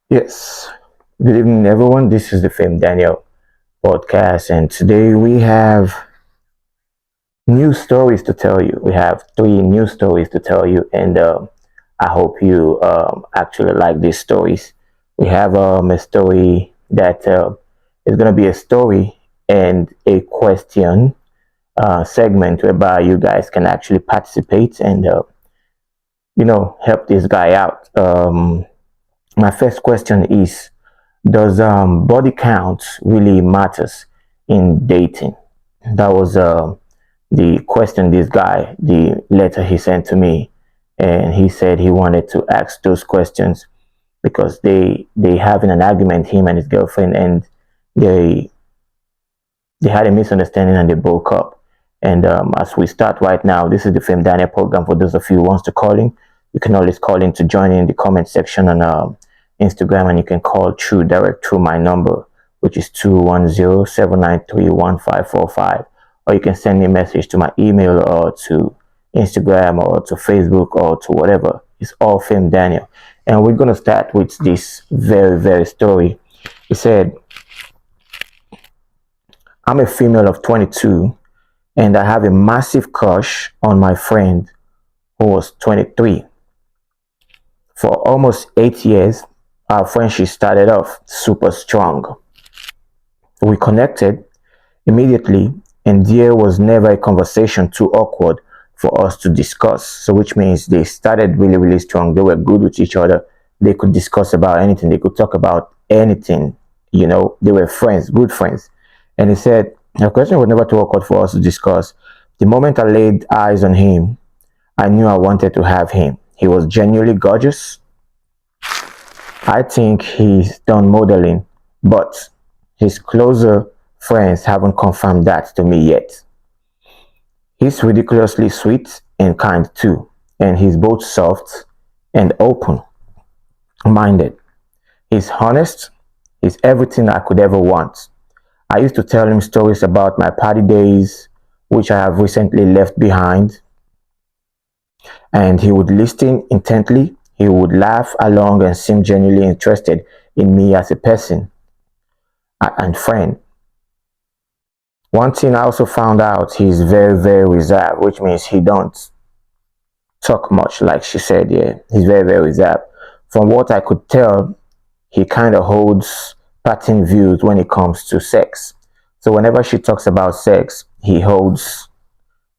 Yes. Good evening, everyone. This is the Fame Daniel podcast, and today we have new stories to tell you. We have three new stories to tell you, and I hope you actually like these stories. We have a story that is going to be a story and a question segment whereby you guys can actually participate and help this guy out. My first question is, does body count really matters in dating? That was the question this guy, the letter he sent to me, and he said he wanted to ask those questions because they having an argument, him and his girlfriend, and they they had a misunderstanding and they broke up. And as we start right now, this is the Fame Daniel program. For those of you who wants to call in, you can always call in to join in the comment section on Instagram, and you can call through direct through my number, which is 210-793-1545. Or you can send me a message to my email or to Instagram or to Facebook or to whatever. It's all Fame Daniel. And we're going to start with this very, very story. He said, I'm a female of 22 and I have a massive crush on my friend who was 23. For almost 8 years, our friendship started off super strong. We connected immediately, and there was never a conversation too awkward for us to discuss. So, which means they started really, really strong. They were good with each other. They could discuss about anything. They could talk about anything. They were friends, good friends. And he said, the question was never too awkward for us to discuss. The moment I laid eyes on him, I knew I wanted to have him. He was genuinely gorgeous. I think he's done modeling, but his closer friends haven't confirmed that to me yet. He's ridiculously sweet and kind too, and he's both soft and open minded. He's honest, he's everything I could ever want. I used to tell him stories about my party days, which I have recently left behind, and he would listen intently. He would laugh along and seem genuinely interested in me as a person and friend. One thing I also found out, he's very, very reserved, which means he don't talk much, like she said. Yeah, he's very, very reserved. From what I could tell, he kind of holds pattern views when it comes to sex. So whenever she talks about sex, he holds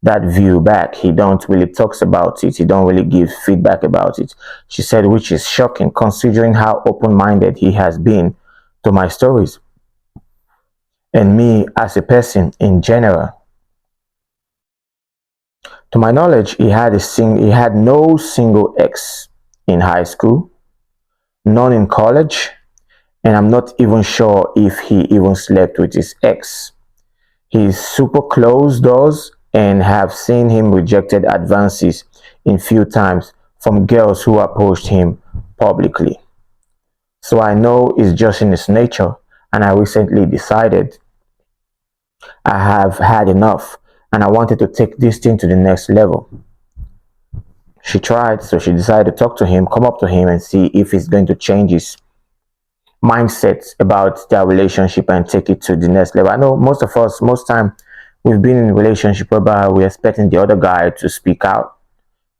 that view back. He don't really talks about it. He don't really give feedback about it. She said, which is shocking considering how open-minded he has been to my stories and me as a person in general. To my knowledge, he had no single ex in high school, none in college, and I'm not even sure if he even slept with his ex. He's super closed doors and have seen him rejected advances in few times from girls who approached him publicly. So I know it's just in his nature, and I recently decided I have had enough and I wanted to take this thing to the next level. She tried, so she decided to talk to him, come up to him and see if he's going to change his mindset about their relationship and take it to the next level. I know most of us, most time, we've been in a relationship whereby we're expecting the other guy to speak out.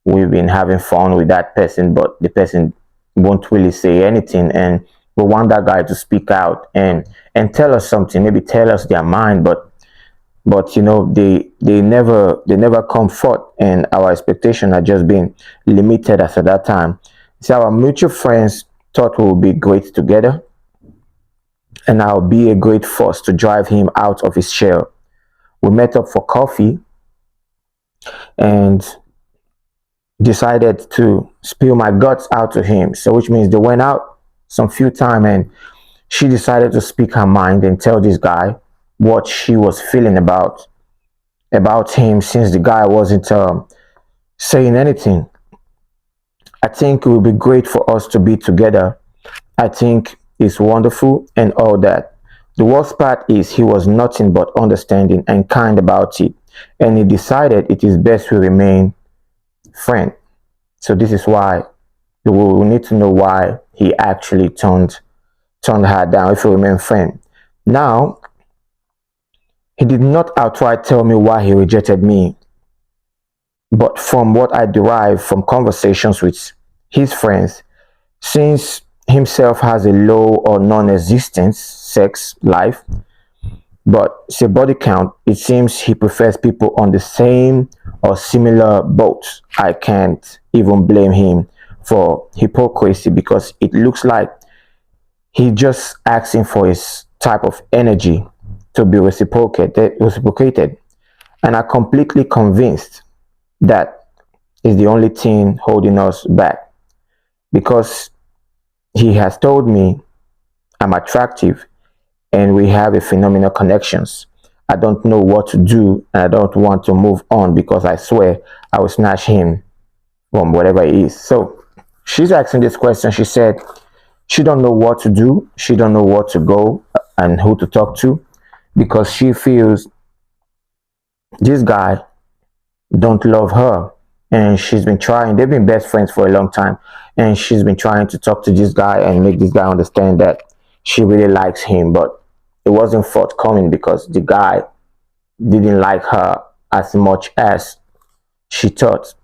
We've been having fun with that person, but the person won't really say anything, and we want that guy to speak out and tell us something, maybe tell us their mind, but they never come forth, and our expectation had just been limited as at that time. So our mutual friends thought we would be great together, and I'll be a great force to drive him out of his shell. We met up for coffee and decided to spill my guts out to him. So which means they went out some few time, and she decided to speak her mind and tell this guy what she was feeling about him, since the guy wasn't saying anything. I think it would be great for us to be together. I think it's wonderful and all that. The worst part is he was nothing but understanding and kind about it, and he decided it is best we remain friends. So this is why We need to know why he actually turned her down if we remain friends. Now, he did not outright tell me why he rejected me, but from what I derive from conversations with his friends, since himself has a low or non-existent sex life, but say body count, it seems he prefers people on the same or similar boat. I can't even blame him for hypocrisy because it looks like he just asking for his type of energy to be reciprocated. And I'm completely convinced that is the only thing holding us back because he has told me I'm attractive and we have a phenomenal connections. I don't know what to do and I don't want to move on because I swear I will snatch him from whatever it is. So she's asking this question. She said she don't know what to do. She don't know what to go and who to talk to because she feels this guy don't love her and she's been trying. They've been best friends for a long time and she's been trying to talk to this guy and make this guy understand that she really likes him, but it wasn't forthcoming because the guy didn't like her as much as she thought.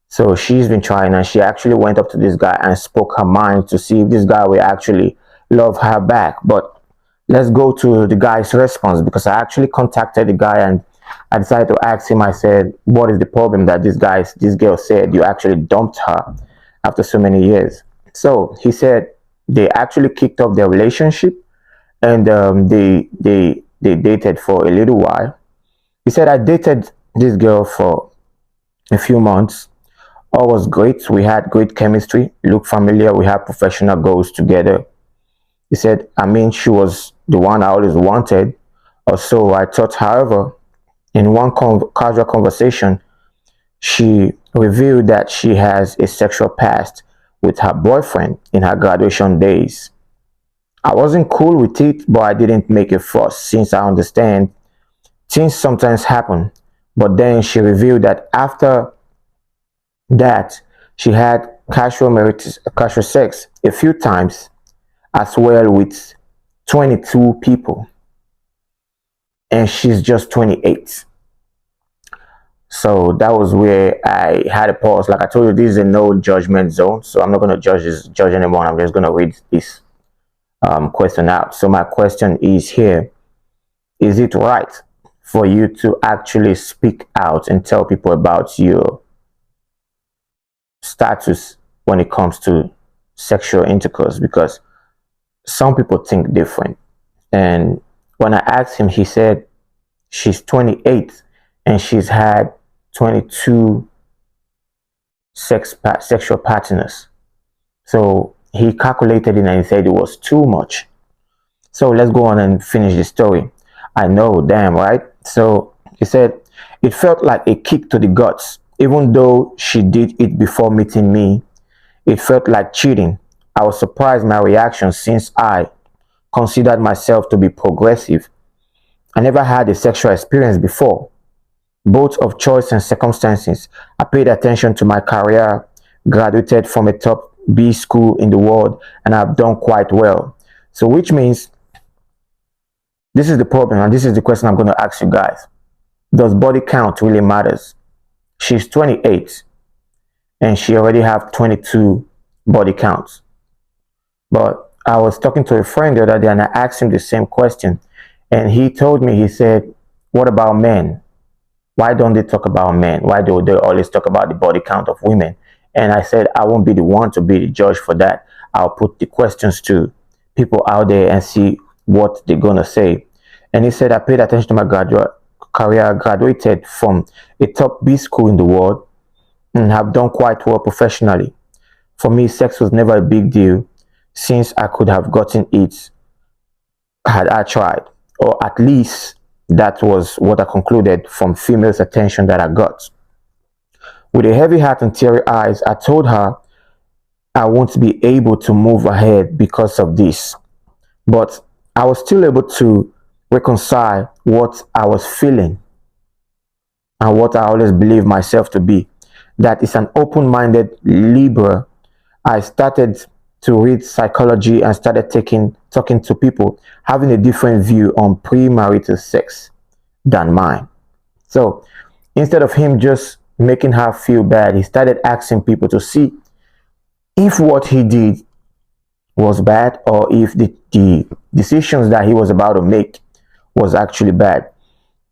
So she's been trying and she actually went up to this guy and spoke her mind to see if this guy will actually love her back. But let's go to the guy's response because I actually contacted the guy and I decided to ask him. I said, what is the problem that this girl said you actually dumped her after so many years? So he said they actually kicked off their relationship and they dated for a little while. He said I dated this girl for a few months. All was great. We had great chemistry, looked familiar. We had professional goals together. He said, I mean, she was the one I always wanted, or so I thought. However, in one casual conversation, she revealed that she has a sexual past with her boyfriend in her graduation days. I wasn't cool with it, but I didn't make a fuss since I understand things sometimes happen. But then she revealed that after that, she had casual sex a few times as well with 22 people, and she's just 28. So that was where I had a pause. Like I told you, this is a no judgment zone, so I'm not going to judge anyone. I'm just going to read this question out. So my question is here: is it right for you to actually speak out and tell people about your status when it comes to sexual intercourse? Because some people think different. And when I asked him, he said she's 28 and she's had 22 sexual partners. So he calculated it and he said it was too much. So let's go on and finish the story. I know, damn, right? So he said it felt like a kick to the guts. Even though she did it before meeting me, it felt like cheating. I was surprised my reaction since I considered myself to be progressive. I never had a sexual experience before, both of choice and circumstances. I paid attention to my career, graduated from a top B school in the world, and I've done quite well. So which means this is the problem, and this is the question I'm going to ask you guys. Does body count really matters? She's 28 and she already have 22 body counts. But I was talking to a friend the other day and I asked him the same question. And he told me, he said, what about men? Why don't they talk about men? Why do they always talk about the body count of women? And I said, I won't be the one to be the judge for that. I'll put the questions to people out there and see what they're going to say. And he said, I paid attention to my career, graduated from a top B school in the world and have done quite well professionally. For me, sex was never a big deal since I could have gotten it had I tried, or at least that was what I concluded from females' attention that I got. With a heavy heart and teary eyes, I told her I won't be able to move ahead because of this. But I was still able to reconcile what I was feeling and what I always believed myself to be. That is an open-minded Libra I started to read psychology and started talking to people having a different view on premarital sex than mine. So instead of him just making her feel bad, he started asking people to see if what he did was bad or if the decisions that he was about to make was actually bad.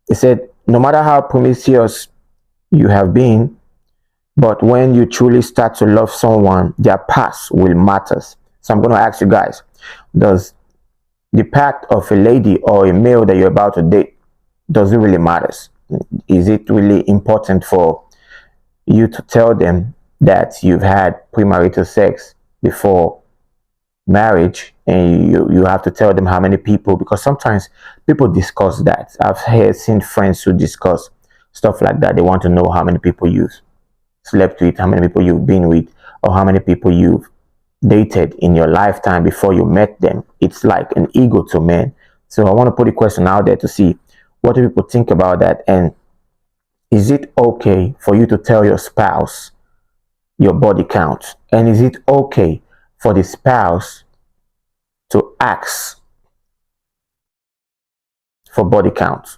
He said, no matter how promiscuous you have been, but when you truly start to love someone, their past will matter. So I'm going to ask you guys, does the past of a lady or a male that you're about to date, does it really matter? Is it really important for you to tell them that you've had premarital sex before marriage, and you have to tell them how many people, because sometimes people discuss that. Seen friends who discuss stuff like that. They want to know how many people you've slept with, how many people you've been with, or how many people you've dated in your lifetime before you met them. It's like an ego to men. So I want to put a question out there to see what do people think about that, and is it okay for you to tell your spouse your body count, and is it okay for the spouse to ask for body count?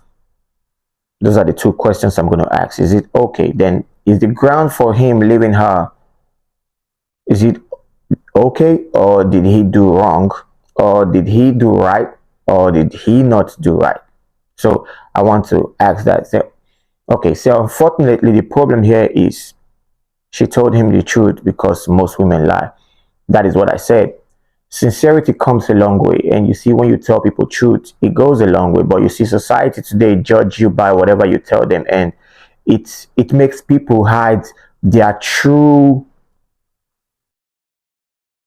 Those are the two questions I'm going to ask. Is it okay? Then is the ground for him leaving her, is it okay, or did he do wrong, or did he do right, or did he not do right? So I want to ask that. So, okay, so unfortunately the problem here is she told him the truth, because most women lie. That is what I said. Sincerity comes a long way, and you see, when you tell people truth, it goes a long way. But you see, society today judge you by whatever you tell them, and it makes people hide their true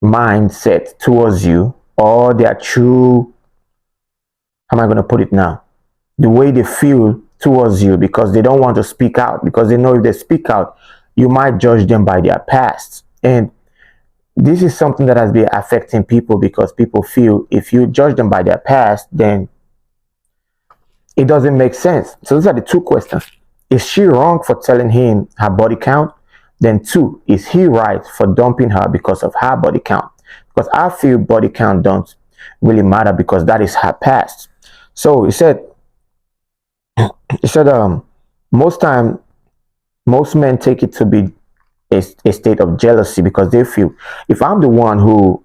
mindset towards you, or their true, how am I going to put it now, the way they feel towards you, because they don't want to speak out, because they know if they speak out, you might judge them by their past. And this is something that has been affecting people, because people feel if you judge them by their past, then it doesn't make sense. So those are the two questions. Is she wrong for telling him her body count? Then two, is he right for dumping her because of her body count? Because I feel body count don't really matter, because that is her past. So he said most men take it to be a state of jealousy, because they feel if I'm the one who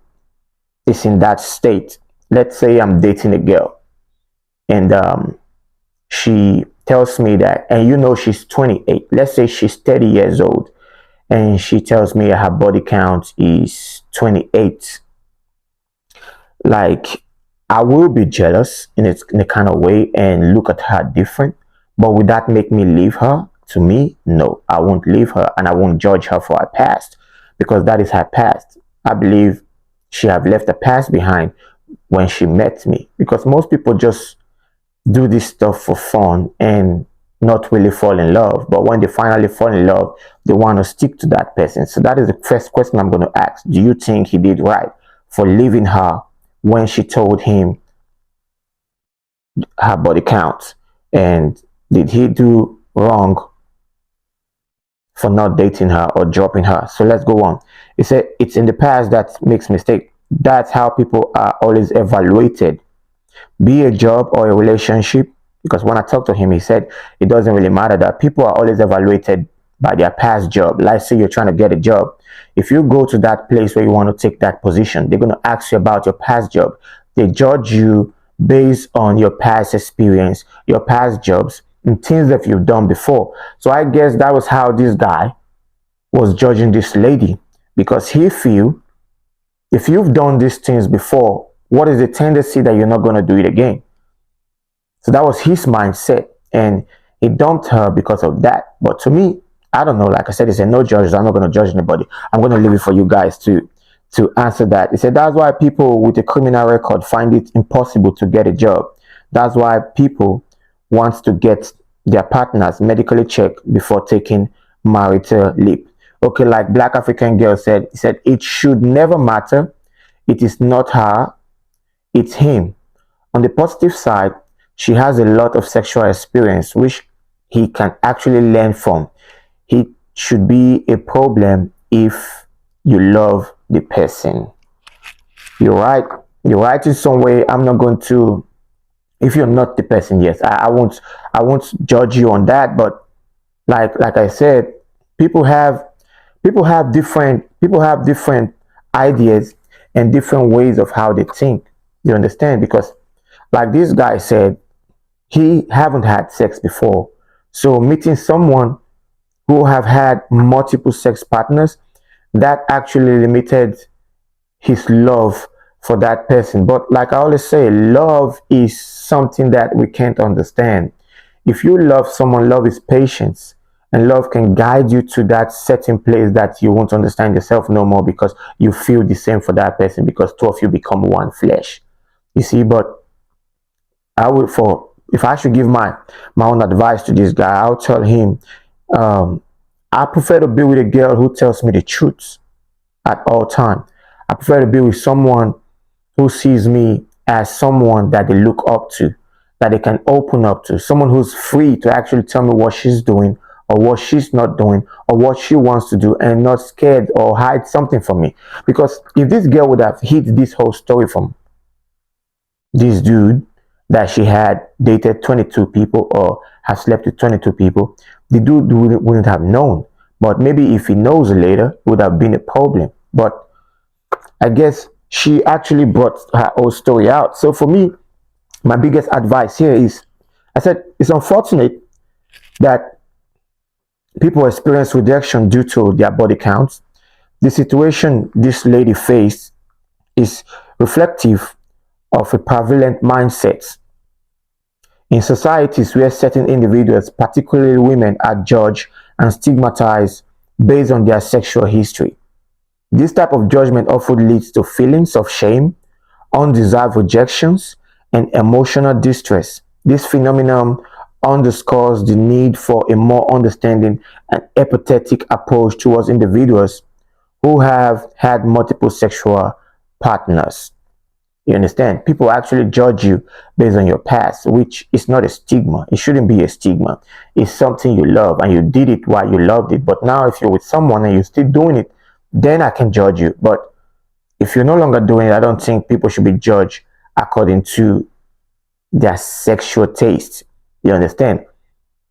is in that state, let's say I'm dating a girl, and she tells me that, and you know she's 28, let's say she's 30 years old, and she tells me her body count is 28, like, I will be jealous in a kind of way and look at her different. But would that make me leave her? To me, no, I won't leave her, and I won't judge her for her past, because that is her past. I believe she have left the past behind when she met me, because most people just do this stuff for fun and not really fall in love. But when they finally fall in love, they want to stick to that person. So that is the first question I'm going to ask. Do you think he did right for leaving her when she told him her body count? And did he do wrong for not dating her or dropping her? So let's go on. He said it's in the past that makes mistake. That's how people are always evaluated, be a job or a relationship. Because when I talked to him, he said it doesn't really matter, that people are always evaluated by their past job. Let's say you're trying to get a job. If you go to that place where you want to take that position, they're going to ask you about your past job. They judge you based on your past experience, your past jobs, and things that you've done before. So I guess that was how this guy was judging this lady, because he feel if you've done these things before, what is the tendency that you're not going to do it again? So that was his mindset, and he dumped her because of that. But to me, I don't know. Like I said, it's a no judge. I'm not going to judge anybody. I'm going to leave it for you guys to answer that. He said that's why people with a criminal record find it impossible to get a job. That's why people want to get their partners medically checked before taking marital leap. Okay, like Black African Girl said, he said it should never matter. It is not her, it's him. On the positive side, she has a lot of sexual experience which he can actually learn from. It should be a problem if you love the person. You're right. You're right in some way. I'm not going to, if you're not the person, yes, I won't judge you on that. But like I said, people have people have different ideas and different ways of how they think. You understand? Because like this guy said, he haven't had sex before. So meeting someone who have had multiple sex partners, that actually limited his love for that person. But like I always say, love is something that we can't understand. If you love someone, love is patience. And love can guide you to that certain place that you won't understand yourself no more, because you feel the same for that person, because two of you become one flesh. You see, but I would, for if I should give my own advice to this guy, I'll tell him, um, I prefer to be with a girl who tells me the truth at all time. I prefer to be with someone who sees me as someone that they look up to, that they can open up to, someone who's free to actually tell me what she's doing or what she's not doing or what she wants to do, and not scared or hide something from me. Because if this girl would have hid this whole story from this dude, that she had dated 22 people or have slept with 22 people, the dude wouldn't have known. But maybe if he knows later, it would have been a problem. But I guess she actually brought her whole story out. So for me, my biggest advice here is, I said, it's unfortunate that people experience rejection due to their body counts. The situation this lady faced is reflective of a prevalent mindset in societies where certain individuals, particularly women, are judged and stigmatized based on their sexual history. This type of judgment often leads to feelings of shame, undeserved rejections, and emotional distress. This phenomenon underscores the need for a more understanding and empathetic approach towards individuals who have had multiple sexual partners. You understand? People actually judge you based on your past, which is not a stigma. It shouldn't be a stigma. It's something you love and you did it while you loved it. But now, if you're with someone and you're still doing it, then I can judge you. But if you're no longer doing it, I don't think people should be judged according to their sexual taste. You understand?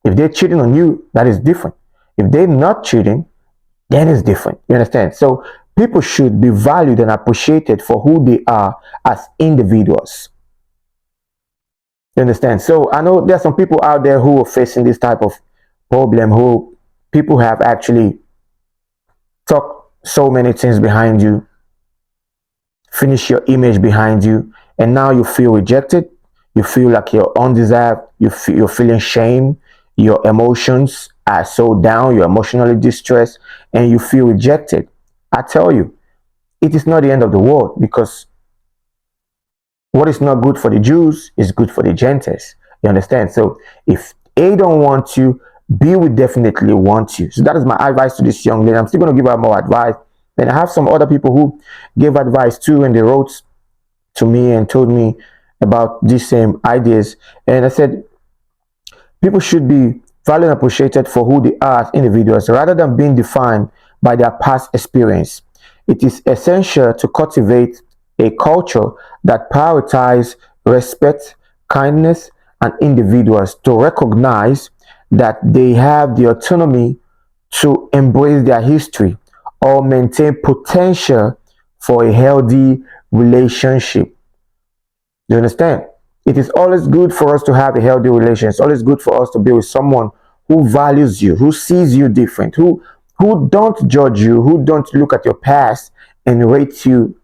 If they're cheating on you, that is different. If they're not cheating, then it's different. You understand? So people should be valued and appreciated for who they are as individuals. You understand? So I know there are some people out there who are facing this type of problem, who people have actually talked so many things behind you, finish your image behind you, and now you feel rejected. You feel like you're undeserved. You're feeling shame. Your emotions are so down. You're emotionally distressed, and you feel rejected. I tell you, it is not the end of the world, because what is not good for the Jews is good for the Gentiles. You understand? So if A don't want you, B will definitely want you. So that is my advice to this young lady. I'm still going to give her more advice. And I have some other people who gave advice too, and they wrote to me and told me about these same ideas. And I said, people should be valued and appreciated for who they are as individuals rather than being defined by their past experience. It is essential to cultivate a culture that prioritizes respect, kindness, and individuals to recognize that they have the autonomy to embrace their history or maintain potential for a healthy relationship. You understand? It is always good for us to have a healthy relationship. It's always good for us to be with someone who values you, who sees you different, who don't judge you, who don't look at your past and rate you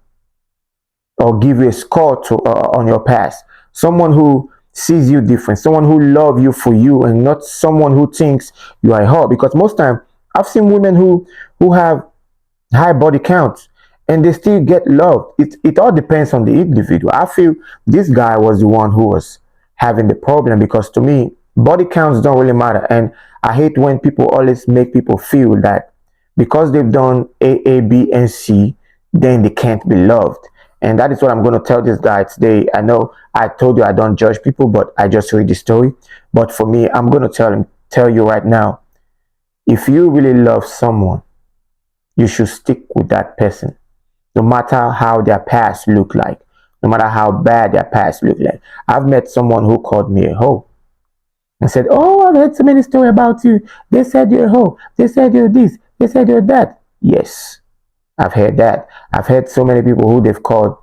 or give you a score to on your past. Someone who sees you different, someone who loves you for you, and not someone who thinks you are a whore. Because most time I've seen women who have high body counts and they still get love. It all depends on the individual. I feel this guy was the one who was having the problem, because to me, body counts don't really matter. And I hate when people always make people feel that because they've done A, B, and C, then they can't be loved. And that is what I'm going to tell this guy today. I know I told you I don't judge people, but I just read the story. But for me, I'm going to tell you right now, if you really love someone, you should stick with that person. no matter how their past look like, no matter how bad their past look like. I've met someone who called me a hoe and said, "Oh, I've heard so many stories about you. They said you're a hoe. They said you're this. They said you're that." Yes, I've heard that. I've heard so many people who they've called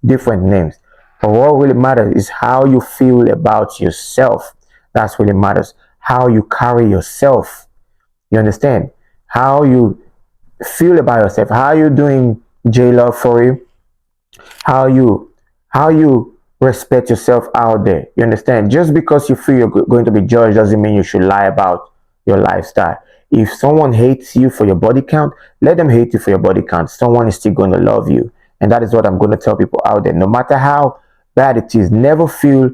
different names. But what really matters is how you feel about yourself. That's really matters. How you carry yourself. You understand? How you feel about yourself. How you doing, J Love, for you? How you respect yourself out there. You understand? Just because you feel you're going to be judged doesn't mean you should lie about your lifestyle. If someone hates you for your body count, let them hate you for your body count. Someone is still going to love you. And that is what I'm going to tell people out there. No matter how bad it is, never feel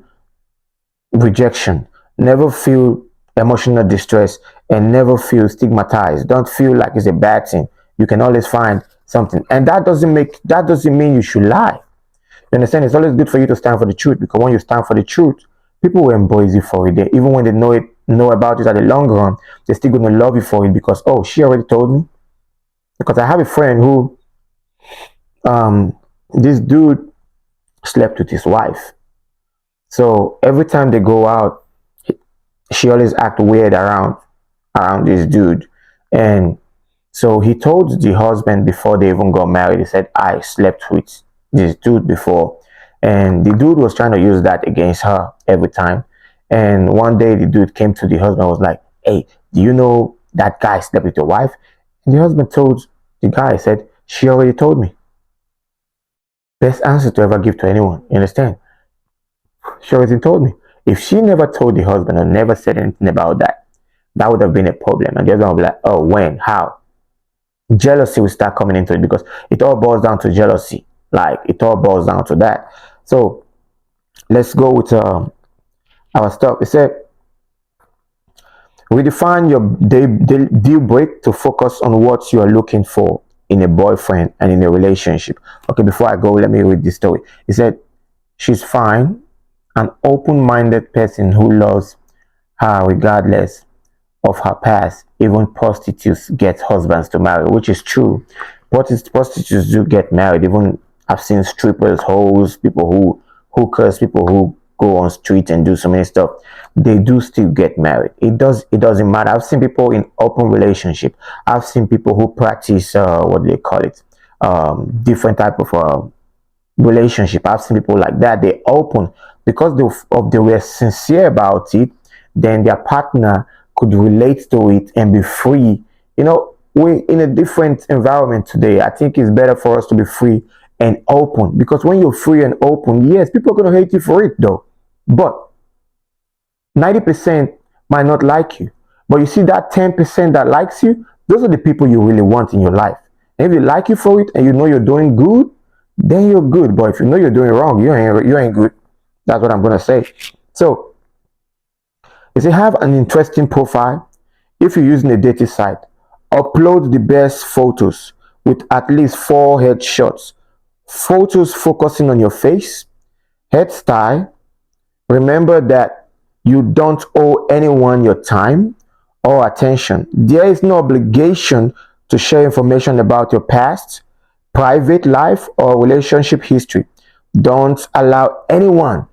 rejection, never feel emotional distress, and never feel stigmatized. Don't feel like it's a bad thing. You can always find something. And that doesn't mean you should lie. You understand? It's always good for you to stand for the truth, because when you stand for the truth, people will embrace you for it. Even when they know about it at the long run, they're still gonna love you for it because, oh, she already told me. Because I have a friend who this dude slept with his wife. So every time they go out, she always act weird around this dude. And so he told the husband before they even got married, he said, "I slept with this dude before." And the dude was trying to use that against her every time. And one day the dude came to the husband and was like, "Hey, do you know that guy slept with your wife?" And the husband told the guy, said, "She already told me." Best answer to ever give to anyone. You understand? She already told me. If she never told the husband or never said anything about that, that would have been a problem. And the husband would be like, "Oh, when? How?" Jealousy will start coming into it, because it all boils down to jealousy. Like, it all boils down to that. So let's go with our stuff. It said, redefine your deal break to focus on what you are looking for in a boyfriend and in a relationship. Okay, before I go, let me read this story. It said, "She's fine, an open-minded person who loves her regardless of her past. Even prostitutes get husbands to marry," which is true. Prostitutes do get married. Even I've seen strippers, hoes, people who hookers, people who go on street and do so many stuff. They do still get married. It doesn't matter. I've seen people in open relationship. I've seen people who practice what do they call it? Different type of relationship. I've seen people like that. They open because they were sincere about it. Then their partner could relate to it and be free. We're in a different environment today. I think it's better for us to be free and open, because when you're free and open, yes, people are going to hate you for it though, but 90% might not like you. But you see that 10% that likes you, those are the people you really want in your life. And if they like you for it and you know you're doing good, then you're good. But if you know you're doing wrong, you ain't good. That's what I'm going to say. So if you have an interesting profile, if you're using a dating site, upload the best photos with at least 4 headshots. Photos focusing on your face, head style. Remember that you don't owe anyone your time or attention. There is no obligation to share information about your past, private life, or relationship history. Don't allow anyone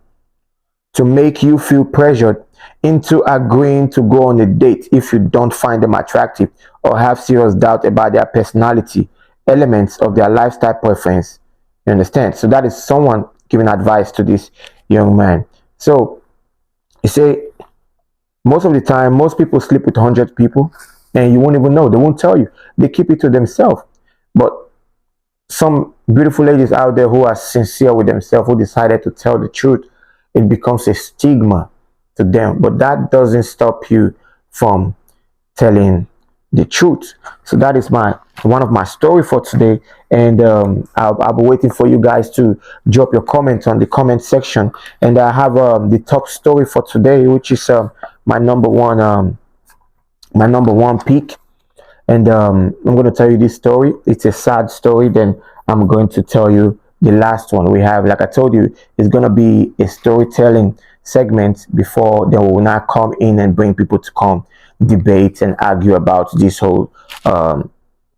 to make you feel pressured into agreeing to go on a date if you don't find them attractive or have serious doubt about their personality, elements of their lifestyle preference. You understand? So that is someone giving advice to this young man. So you say, most of the time, most people sleep with 100 people and you won't even know. They won't tell you. They keep it to themselves. But some beautiful ladies out there who are sincere with themselves, who decided to tell the truth, it becomes a stigma to them. But that doesn't stop you from telling the truth. So that is one of my story for today, and I'll be waiting for you guys to drop your comments on the comment section. And I have the top story for today, which is my number one pick. And I'm going to tell you this story. It's a sad story. Then I'm going to tell you the last one we have. Like I told you, it's going to be a storytelling segment before they will not come in and bring people to come debate and argue about this whole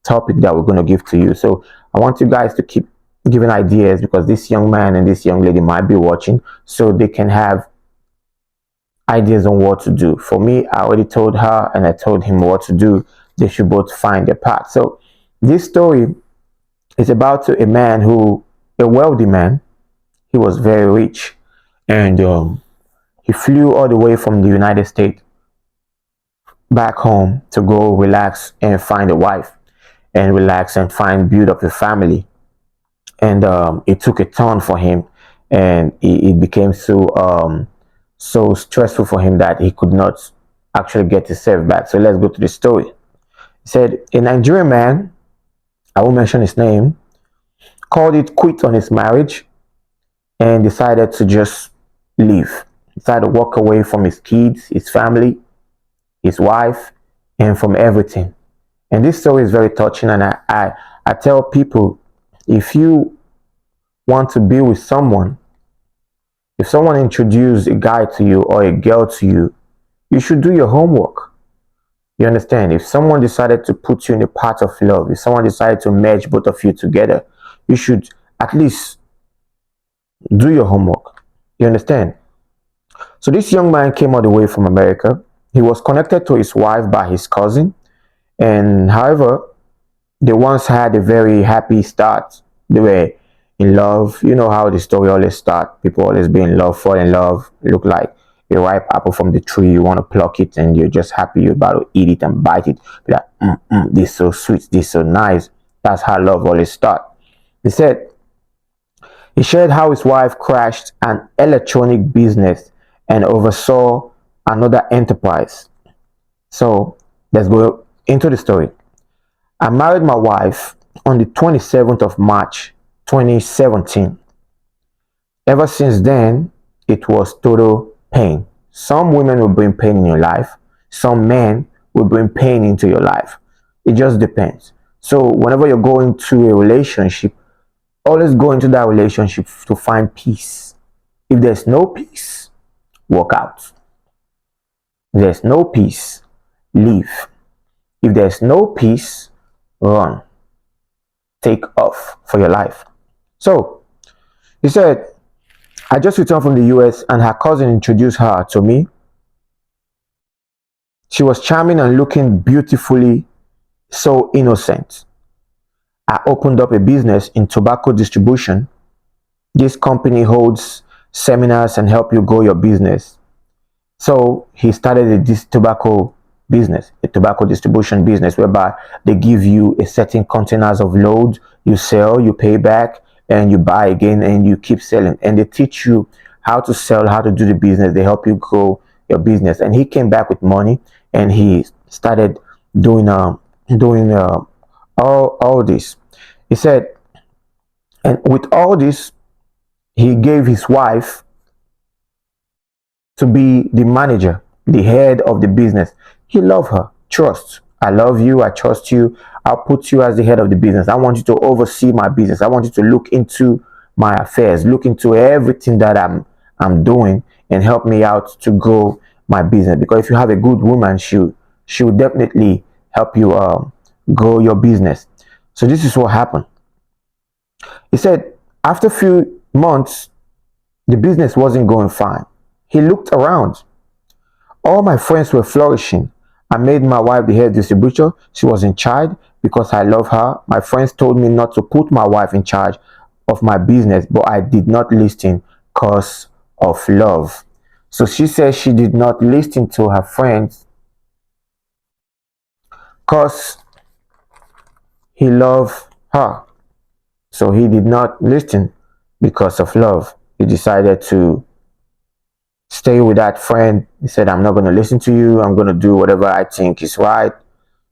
topic that we're going to give to you. So I want you guys to keep giving ideas because this young man and this young lady might be watching, so they can have ideas on what to do. For me, I already told her and I told him what to do. They should both find their path. So this story is about a man who, a wealthy man. He was very rich, and he flew all the way from the United States back home to go relax and find a wife and relax and find build up a family. And it took a turn for him, and it became so stressful for him that he could not actually get himself back. So let's go to the story. He said a Nigerian man, I won't mention his name, called it quit on his marriage and decided to just leave. He decided to walk away from his kids, his family, his wife, and from everything. And this story is very touching. And I tell people, if you want to be with someone, if someone introduced a guy to you or a girl to you, you should do your homework. You understand? If someone decided to put you in a path of love, if someone decided to merge both of you together, you should at least do your homework. You understand? So this young man came all the way from America. He was connected to his wife by his cousin. And however, they once had a very happy start. They were in love. You know how the story always starts. People always be in love, fall in love, look like a ripe apple from the tree. You want to pluck it and you're just happy you're about to eat it and bite it. Be like, this is so sweet, this is so nice. That's how love always starts. He said, he shared how his wife crashed an electronic business and oversaw another enterprise. So let's go into the story. I married my wife on the 27th of March 2017. Ever since then, it was total pain. Some women will bring pain in your life. Some men will bring pain into your life. It just depends. So whenever you're going to a relationship, always go into that relationship to find peace. If there's no peace, walk out. If there's no peace, leave. If there's no peace, run. Take off for your life. So he said, I just returned from the US and her cousin introduced her to me. She was charming and looking beautifully so innocent. I opened up a business in tobacco distribution. This company holds seminars and help you grow your business. So he started this tobacco business, a tobacco distribution business, whereby they give you a certain containers of load, you sell, you pay back, and you buy again, and you keep selling. And they teach you how to sell, how to do the business. They help you grow your business. And he came back with money, and he started doing all this. He said, and with all this, he gave his wife to be the manager, the head of the business. He loved her. Trust. I love you. I trust you. I'll put you as the head of the business. I want you to oversee my business. I want you to look into my affairs, look into everything that I'm doing, and help me out to grow my business. Because if you have a good woman, she will definitely help you grow your business. So this is what happened. He said after a few months, the business wasn't going fine. He looked around. All my friends were flourishing. I made my wife the head distributor. She was in charge because I love her. My friends told me not to put my wife in charge of my business, but I did not listen because of love. So she says she did not listen to her friends because he loved her. So he did not listen because of love. He decided to stay with that friend. He said, I'm not going to listen to you. I'm going to do whatever I think is right.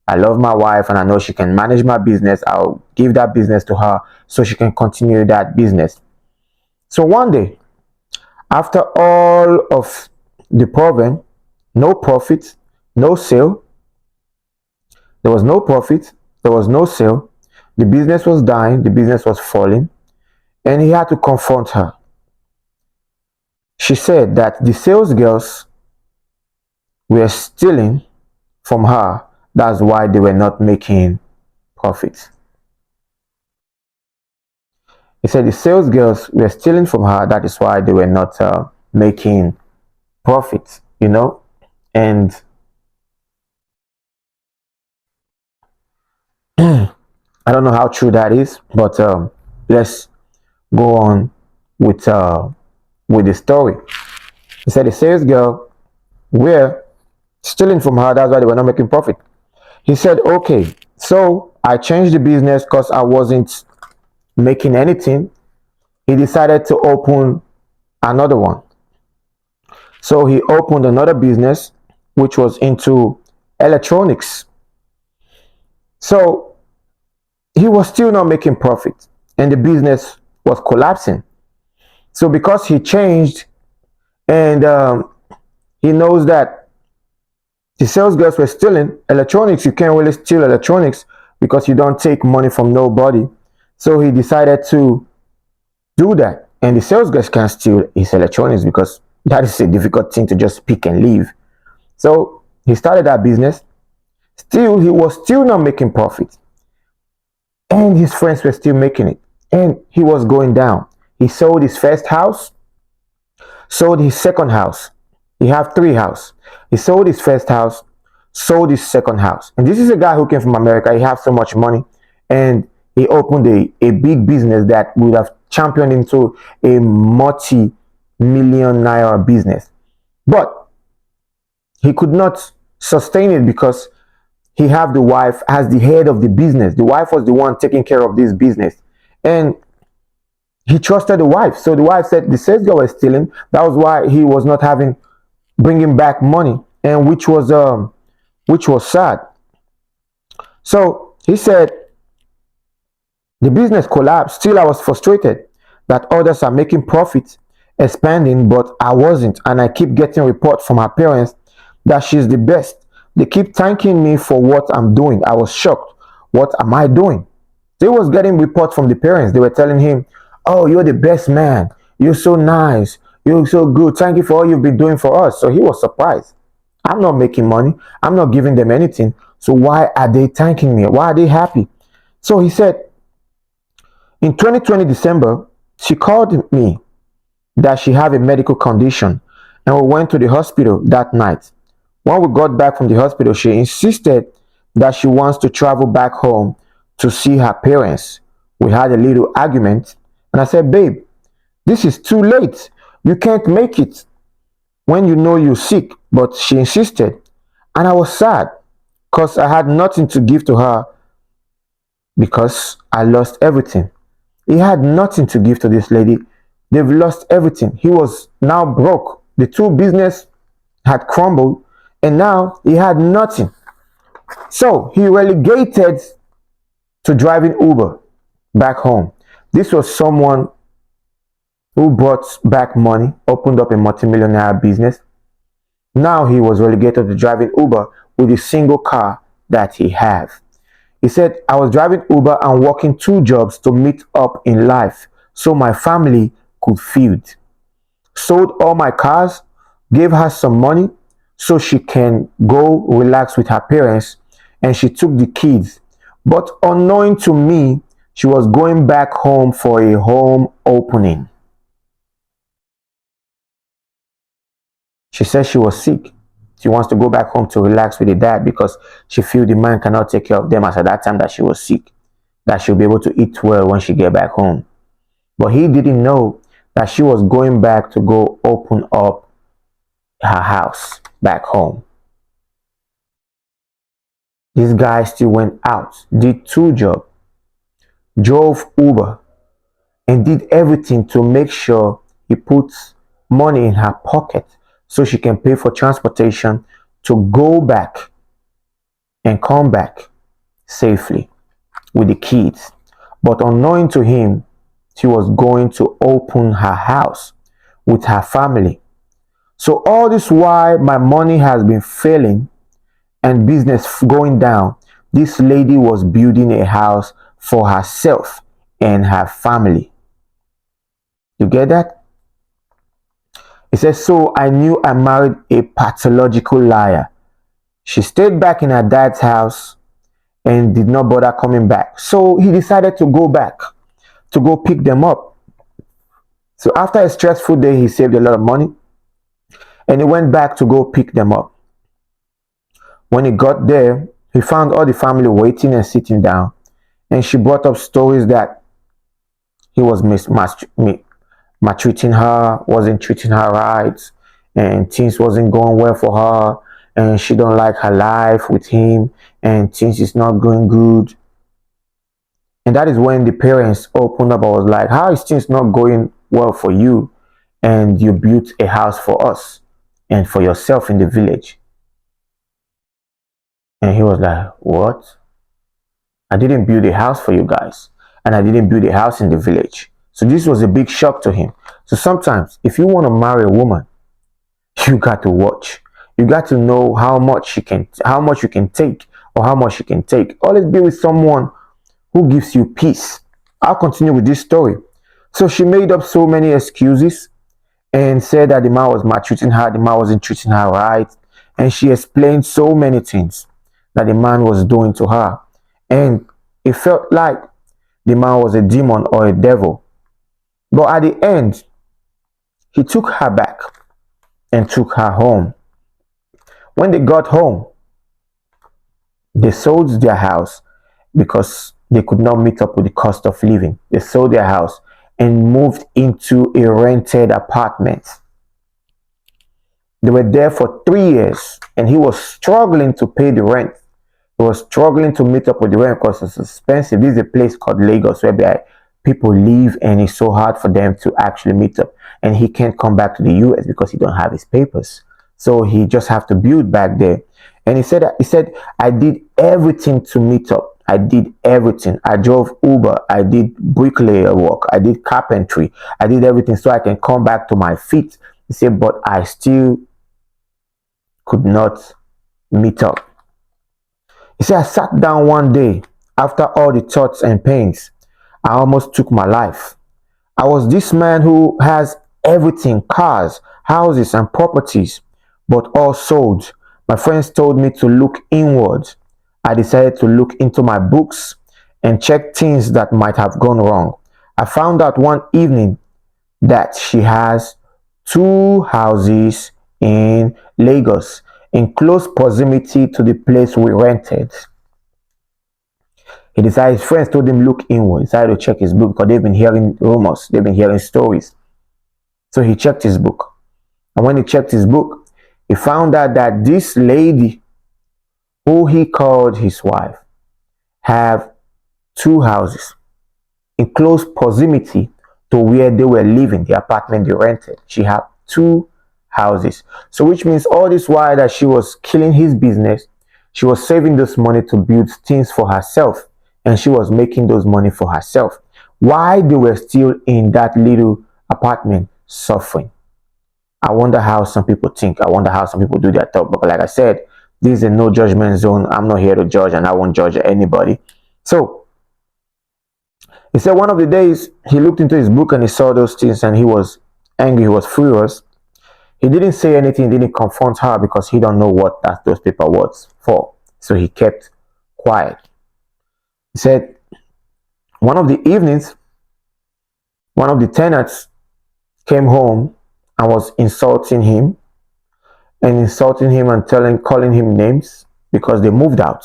I love my wife and I know she can manage my business. I'll give that business to her so she can continue that business. So one day, after all of the problem, no profit, no sale. There was no profit. There was no sale. The business was dying. The business was falling. And he had to confront her. She said that the sales girls were stealing from her. That's why they were not making profits. He said the sales girls were stealing from her. That is why they were not making profit, And I don't know how true that is, but let's go on with the story. He said the sales girl were stealing from her. That's why they were not making profit. He said, okay, so I changed the business because I wasn't making anything. He decided to open another one. So he opened another business, which was into electronics. So he was still not making profit, and the business was collapsing. So because he changed, and he knows that the sales girls were stealing electronics, you can't really steal electronics because you don't take money from nobody. So he decided to do that, and the sales girls can't steal his electronics because that is a difficult thing to just pick and leave. So he started that business. Still, he was still not making profit, and his friends were still making it, and he was going down. He sold his first house, sold his second house. He have three houses. He sold his first house, sold his second house. And this is a guy who came from America. He have so much money, and he opened a big business that would have championed into a multi-million naira business. But he could not sustain it because he have the wife as the head of the business. The wife was the one taking care of this business, and he trusted the wife. So the wife said the sales girl was stealing. That was why he was not bringing back money, and which was sad. So he said the business collapsed. Still, I was frustrated that others are making profit, expanding, but I wasn't, and I keep getting reports from her parents that she's the best. They keep thanking me for what I'm doing. I was shocked. What am I doing? They was getting reports from the parents. They were telling him, oh, you're the best man. You're so nice. You're so good. Thank you for all you've been doing for us. So he was surprised. I'm not making money. I'm not giving them anything. So why are they thanking me? Why are they happy? So he said, in 2020 December, she called me that she had a medical condition, and we went to the hospital that night. When we got back from the hospital, she insisted that she wants to travel back home to see her parents. We had a little argument, and I said, babe, this is too late. You can't make it when you know you're sick. But she insisted, and I was sad because I had nothing to give to her because I lost everything. He had nothing to give to this lady. They've lost everything. He was now broke. The two business had crumbled, and now he had nothing. So he relegated to driving Uber back home. This was someone who brought back money, opened up a multimillionaire business. Now he was relegated to driving Uber with a single car that he had. He said, I was driving Uber and working two jobs to meet up in life so my family could feed. Sold all my cars, gave her some money so she can go relax with her parents, and she took the kids. But unknowing to me, she was going back home for a home opening. She said she was sick. She wants to go back home to relax with the dad because she feels the man cannot take care of them as at that time that she was sick, that she'll be able to eat well when she get back home. But he didn't know that she was going back to go open up her house back home. This guy still went out, did two jobs, drove Uber, and did everything to make sure he puts money in her pocket so she can pay for transportation to go back and come back safely with the kids. But unknowing to him, she was going to open her house with her family. So all this while my money has been failing and business going down, this lady was building a house for herself and her family. You get that? He says, so I knew I married a pathological liar. She stayed back in her dad's house and did not bother coming back. So he decided to go back to go pick them up. So after a stressful day, he saved a lot of money and he went back to go pick them up. When he got there, he found all the family waiting and sitting down, and she brought up stories that he was maltreating her, wasn't treating her right, and things wasn't going well for her, and she don't like her life with him, and things is not going good. And that is when the parents opened up. I was like, how is things not going well for you? And you built a house for us and for yourself in the village. And he was like, what? I didn't build a house for you guys. And I didn't build a house in the village. So this was a big shock to him. So sometimes if you want to marry a woman, you got to watch. You got to know how much you can take or how much you can take. Always be with someone who gives you peace. I'll continue with this story. So she made up so many excuses and said that the man was maltreating her, the man wasn't treating her right. And she explained so many things that the man was doing to her. And it felt like the man was a demon or a devil. But at the end, he took her back and took her home. When they got home, they sold their house because they could not meet up with the cost of living. They sold their house and moved into a rented apartment. They were there for 3 years and he was struggling to pay the rent. He was struggling to meet up with the rent because it's expensive. This is a place called Lagos where people live and it's so hard for them to actually meet up. And he can't come back to the US because he don't have his papers. So he just have to build back there. And he said, I did everything to meet up. I did everything. I drove Uber. I did bricklayer work. I did carpentry. I did everything so I can come back to my feet. He said, but I still could not meet up. He said, I sat down one day after all the thoughts and pains. I almost took my life. I was this man who has everything, cars, houses, and properties, but all sold. My friends told me to look inwards. I decided to look into my books and check things that might have gone wrong. I found out one evening that she has 2 houses in Lagos in close proximity to the place we rented. He decided, his friends told him look inward. He decided to check his book because they've been hearing rumors, they've been hearing stories. So he checked his book. And when he checked his book, he found out that this lady, who he called his wife, have 2 houses in close proximity to where they were living, the apartment they rented. She had 2 houses. So which means all this while that she was killing his business, she was saving this money to build things for herself, and she was making those money for herself. Why they were still in that little apartment suffering? I wonder how some people think. I wonder how some people do their thought. But like I said, this is a no judgment zone. I'm not here to judge and I won't judge anybody. So he said one of the days he looked into his book and he saw those things and he was angry. He was furious. He didn't say anything. He didn't confront her because he don't know what those paper was for. So he kept quiet. He said one of the evenings, one of the tenants came home and was insulting him and calling him names because they moved out.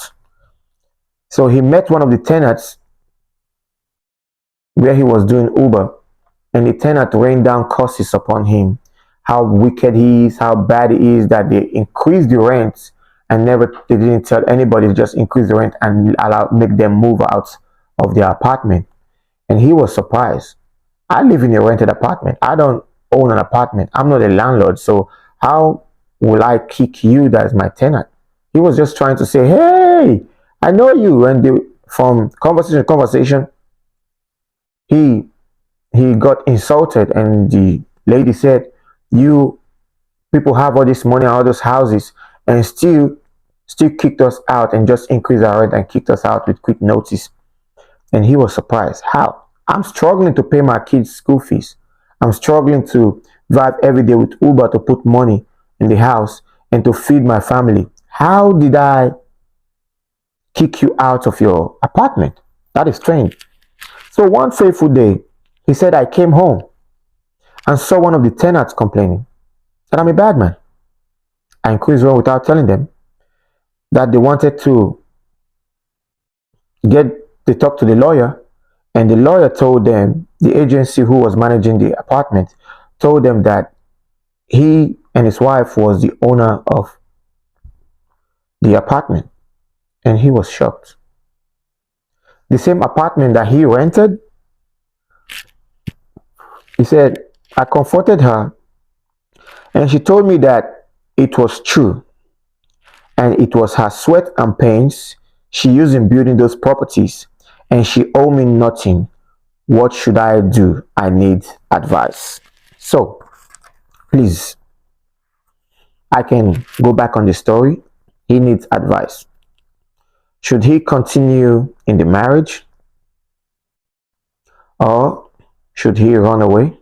So he met one of the tenants where he was doing Uber, and the tenant rained down curses upon him, how wicked he is, how bad he is, that they increased the rent and they didn't tell anybody, just increase the rent and make them move out of their apartment. And he was surprised. I live in a rented apartment. I don't own an apartment. I'm not a landlord. So how will I kick you that is my tenant? He was just trying to say, hey, I know you. And from conversation to conversation, he got insulted, and the lady said, you people have all this money and all those houses and still kicked us out and just increased our rent and kicked us out with quick notice. And he was surprised. How? I'm struggling to pay my kids' school fees. I'm struggling to drive every day with Uber to put money in the house and to feed my family. How did I kick you out of your apartment? That is strange. So one fateful day, he said, I came home and saw one of the tenants complaining that I'm a bad man. I increased one without telling them that they wanted to get they talked to the lawyer, and the lawyer told them, the agency who was managing the apartment told them that he and his wife was the owner of the apartment, and he was shocked. The same apartment that he rented, he said, I comforted her and she told me that it was true and it was her sweat and pains she used in building those properties, and she owed me nothing. What should I do? I need advice. So, please, I can go back on the story. He needs advice. Should he continue in the marriage, or should he run away,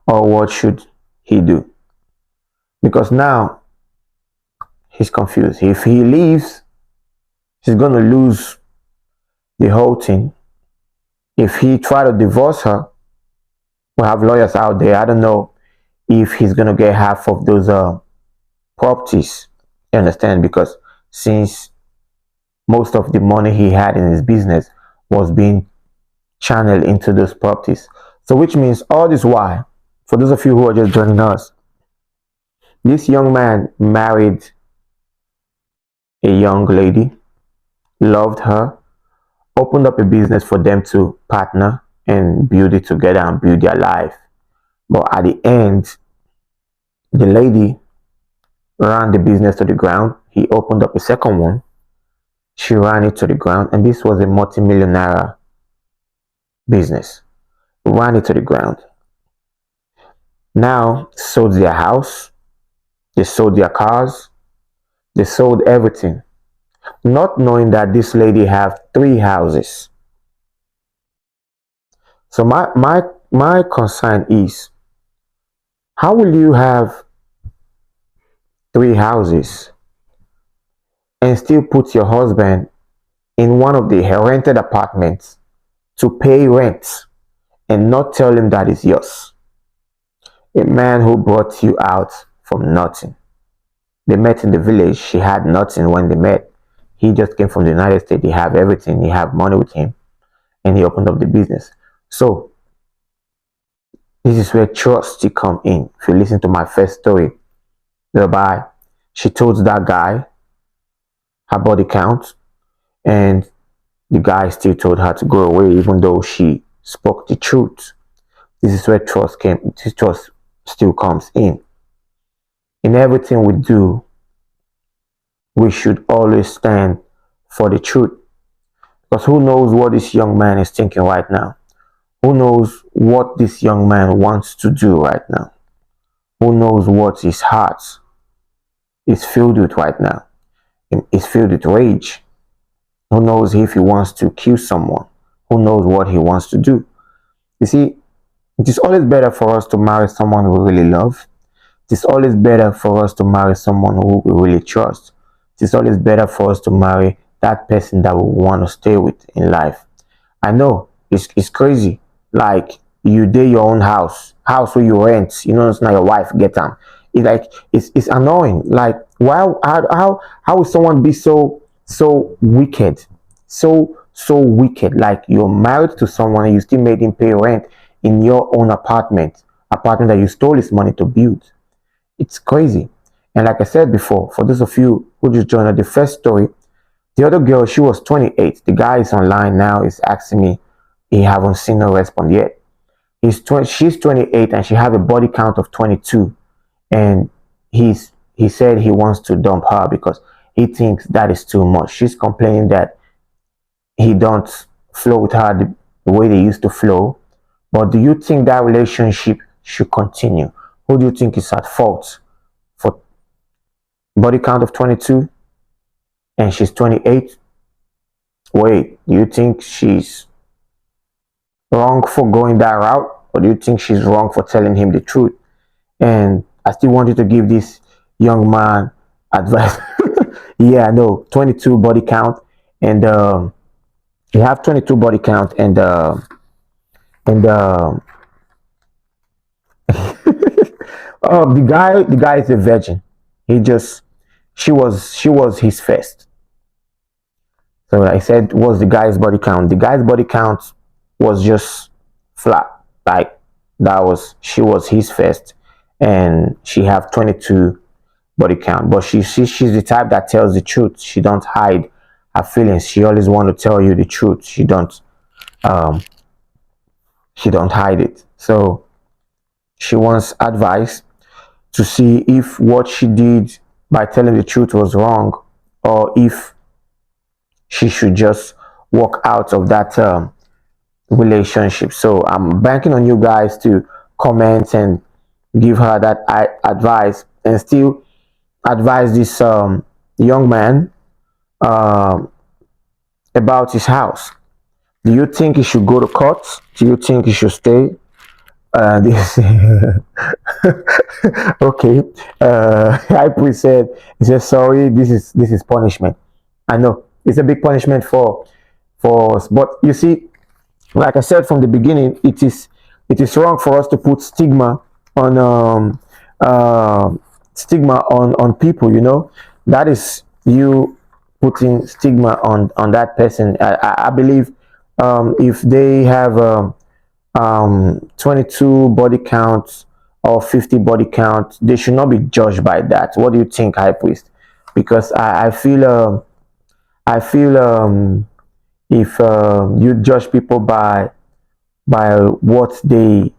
or what should he do? Because now he's confused. If he leaves, he's going to lose the whole thing. If he try to divorce her, we have lawyers out there. I don't know if he's going to get half of those properties. You understand? Because since most of the money he had in his business was being channeled into those properties. So which means all this while, for those of you who are just joining us, this young man married a young lady, loved her, opened up a business for them to partner and build it together and build their life. But at the end, the lady ran the business to the ground. He opened up a second one. She ran it to the ground, and this was a multi-millionaire business. Ran it to the ground. Now sold their house, they sold their cars, they sold everything, not knowing that this lady have 3 houses. So my concern is, how will you have 3 houses and still put your husband in one of the rented apartments to pay rent and not tell him that it's yours? A man who brought you out from nothing. They met in the village. She had nothing when they met. He just came from the United States. He have everything. He have money with him, and he opened up the business. So this is where trust come in. If you listen to my first story, whereby she told that guy her body count, and the guy still told her to go away, even though she spoke the truth. This is where trust came. This trust still comes in. In everything we do, we should always stand for the truth. Because who knows what this young man is thinking right now? Who knows what this young man wants to do right now? Who knows what his heart is filled with right now? It's filled with rage. Who knows if he wants to kill someone? Who knows what he wants to do? You see, it is always better for us to marry someone we really love. It is always better for us to marry someone who we really trust. It is always better for us to marry that person that we want to stay with in life. I know it's crazy. Like, you did your own house where you rent. You know, it's not your wife get them. It's like it's annoying. Like, why? How would someone be so wicked, so wicked? Like, you're married to someone and you still made him pay rent in your own apartment that you stole his money to build. It's crazy. And like I said before, for those of you who just joined the first story, the other girl, she was 28. The guy is online now, is asking me, he haven't seen no response yet. She's 28 and she have a body count of 22. And he said he wants to dump her because he thinks that is too much. She's complaining that he don't flow with her the way they used to flow. But do you think that relationship should continue? Who do you think is at fault for body count of 22 and she's 28? Wait, do you think she's wrong for going that route, or do you think she's wrong for telling him the truth? And I still wanted to give this young man advice. Yeah, I know, 22 body count, and he have 22 body count, and oh, the guy is a virgin. He just she was his first. So I said, what's the guy's body count? The guy's body count was just flat. Like that was she was his first, and she have 22 body count. But she's the type that tells the truth. She don't hide her feelings. She always want to tell you the truth. Um she don't hide it. So she wants advice to see if what she did by telling the truth was wrong, or if she should just walk out of that relationship. So I'm banking on you guys to comment and give her that advice, and still advise this young man um about his house. Do you think he should go to court? Do you think he should stay? This okay. Hype said, he said sorry. This is punishment. I know it's a big punishment for us, but you see, like I said from the beginning, it is wrong for us to put on uh, stigma on people. That is you putting stigma on that person. I believe if they have 22 body counts or 50 body count, they should not be judged by that. What do you think, High Priest? Because I feel if you judge people by what they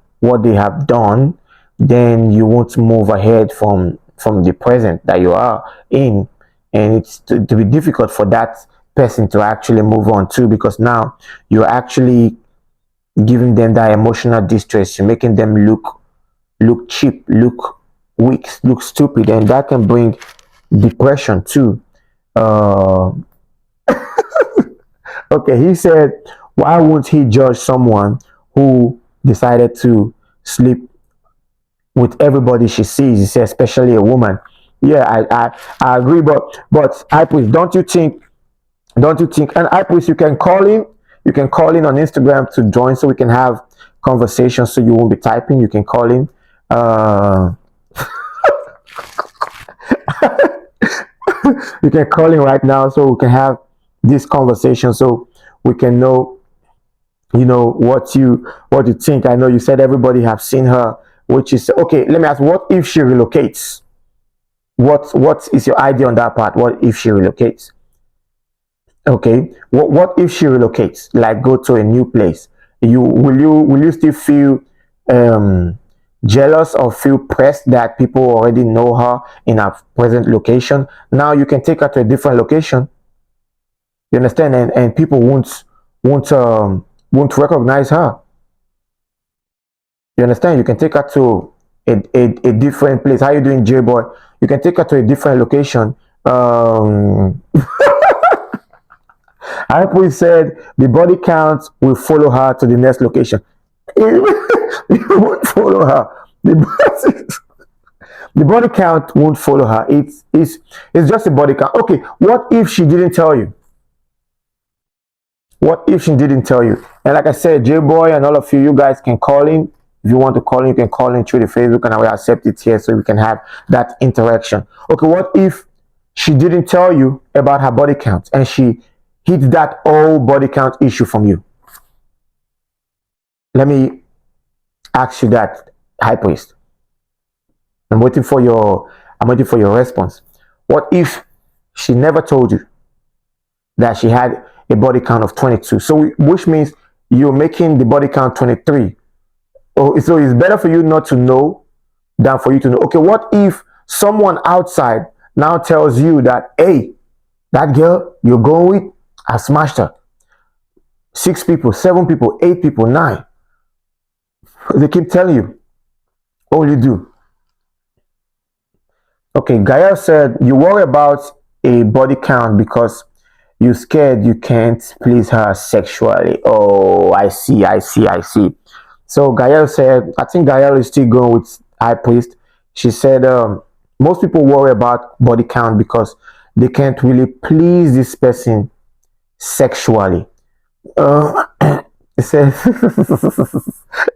have done, then you won't move ahead from the present that you are in, and it's to be difficult for that person to actually move on too, because now you're actually giving them that emotional distress. You're making them look cheap, look weak, look stupid, and that can bring depression too. uh Okay, he said, why won't he judge someone who decided to sleep with everybody she sees? He said, especially a woman. Yeah, I agree, but Ipus, don't you think, and Ipus, you can call in on Instagram to join so we can have conversations, so you won't be typing. You can call in. Uh, you can call in right now so we can have this conversation, so we can know what you think. I know you said everybody have seen her, which is okay. Let me ask, what if she relocates? What is your idea on that part? What if she relocates? Okay, what if she relocates, like go to a new place? You will you still feel um jealous or feel pressed that people already know her in her present location? Now you can take her to a different location. You understand? And people won't recognize her. You understand? You can take her to a different place. How you doing, J boy? You can take her to a different location. I probably said the body count will follow her to the next location. It won't follow her. The body count won't follow her. It's just a body count. Okay, what if she didn't tell you? What if she didn't tell you? And like I said, J Boy and all of you guys can call in. If you want to call in, you can call in through the Facebook, and I will accept it here so we can have that interaction. Okay, what if she didn't tell you about her body count and she hid that old body count issue from you? Let me ask you that, High Priest. I'm waiting for your response. What if she never told you that she had a body count of 22? So which means you're making the body count 23. Oh, so it's better for you not to know than for you to know. Okay, what if someone outside now tells you that, hey, that girl you're going with, I smashed her. 6 people, 7 people, 8 people, 9. They keep telling you. What will you do? Okay, Gael said you worry about a body count because you scared you can't please her sexually. Oh, I see. So Gael said, I think Gael is still going with High Priest. She said most people worry about body count because they can't really please this person sexually. Uh, he said,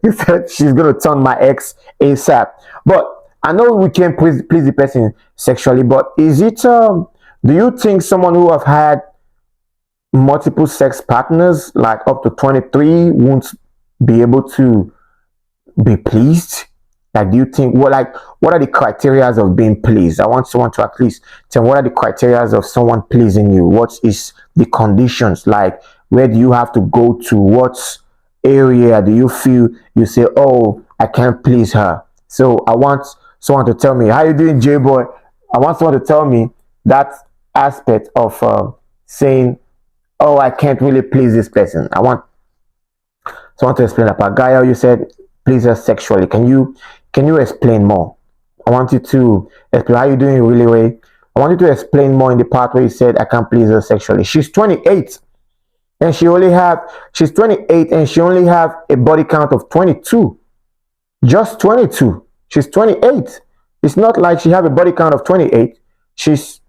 he said she's gonna turn my ex ASAP. But I know we can please the person sexually, but is it do you think someone who have had multiple sex partners like up to 23 won't be able to be pleased? Like, do you think what are the criteria of being pleased? I want someone to at least tell what are the criteria of someone pleasing you. What is the conditions? Like, where do you have to go to? What area do you feel you say, oh, I can't please her? So I want someone to tell me, how you doing, J boy? I want someone to tell me that aspect of saying, oh, I can't really please this person. I want someone to explain that. Gaia, you said please her sexually. Can you explain more? I want you to explain how you doing really way. I want you to explain more in the part where you said I can't please her sexually. She's 28 and she's 28 and she only have a body count of 22. Just 22. She's 28. It's not like she have a body count of 28. She's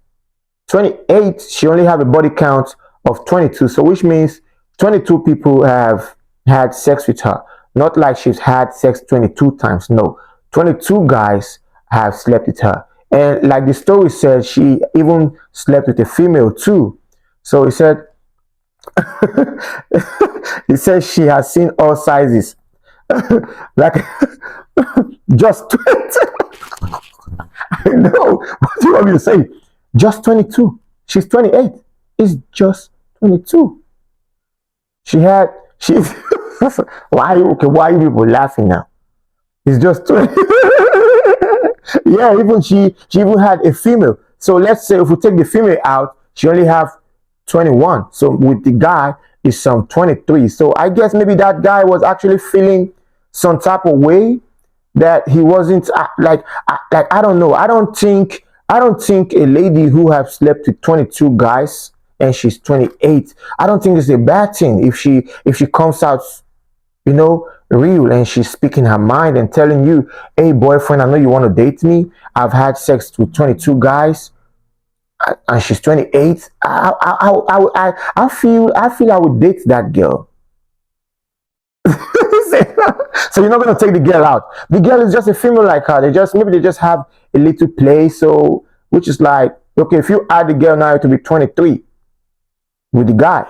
28. She only have a body count of 22. So which means 22 people have had sex with her. Not like she's had sex 22 times. No. 22 guys have slept with her. And like the story said, she even slept with a female too. So he said he said she has seen all sizes. Like just 20. I know. What do you want me to say? Just 22. She's 28. It's just 22. She's why are you people laughing now? It's just 20. Yeah, even she even had a female. So let's say if we take the female out, she only have 21. So with the guy is some 23. So I guess maybe that guy was actually feeling some type of way that he wasn't like I don't know. I don't think a lady who have slept with 22 guys and she's 28, I don't think it's a bad thing if she comes out, real, and she's speaking her mind and telling you, hey boyfriend, I know you want to date me. I've had sex with 22 guys and she's 28. I feel I would date that girl. So you're not gonna take the girl out. The girl is just a female like her. Maybe they just have a little play. So which is like, okay, if you add the girl now to be 23 with the guy,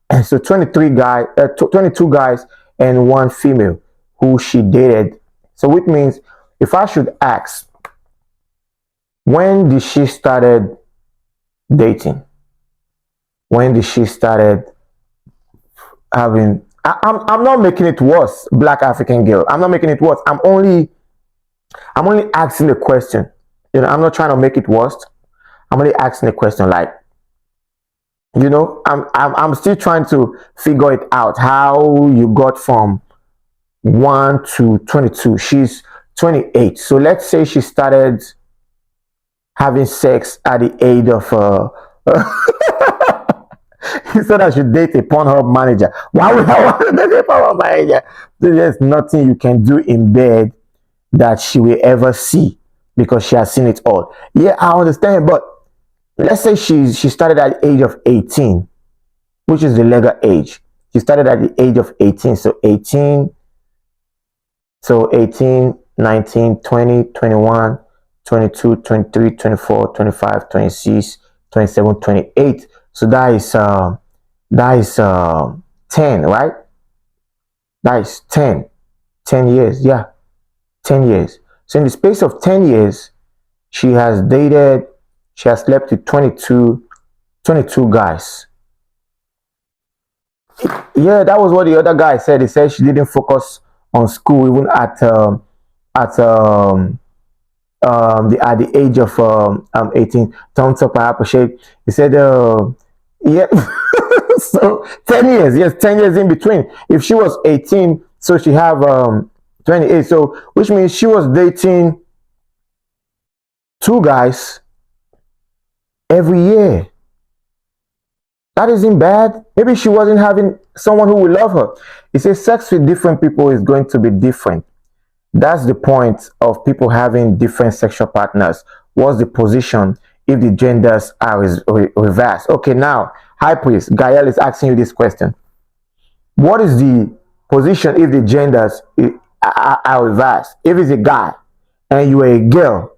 and so 22 guys and one female who she dated. So which means if I should ask, when did she started dating? When did she started having? I'm not making it worse, Black African girl. I'm not making it worse. I'm only asking the question. I'm not trying to make it worse. I'm only asking the question, like, I'm still trying to figure it out how you got from 1 to 22. She's 28. So let's say she started having sex at the age of he said I should date a Pornhub manager. Why would I want to date a Pornhub manager? There's nothing you can do in bed that she will ever see because she has seen it all. Yeah, I understand, but let's say she started at the age of 18, which is the legal age. She started at the age of 18. So 18, 19, 20, 21, 22, 23, 24, 25, 26, 27, 28. So that is 10, right? That is 10 years. Yeah, 10 years. So in the space of 10 years, she has slept with 22 guys. Yeah, that was what the other guy said. He said she didn't focus on school even at the age of 18. Thumbs up, I appreciate. He said yeah. So 10 years, yes, 10 years in between. If she was 18, so she have 28. So which means she was dating 2 guys every year. That isn't bad. Maybe she wasn't having someone who will love her. He says sex with different people is going to be different. That's the point of people having different sexual partners. What's the position if the genders are reversed? Okay, now, High Priest, Gael is asking you this question. What is the position if the genders are reversed? If it's a guy and you are a girl,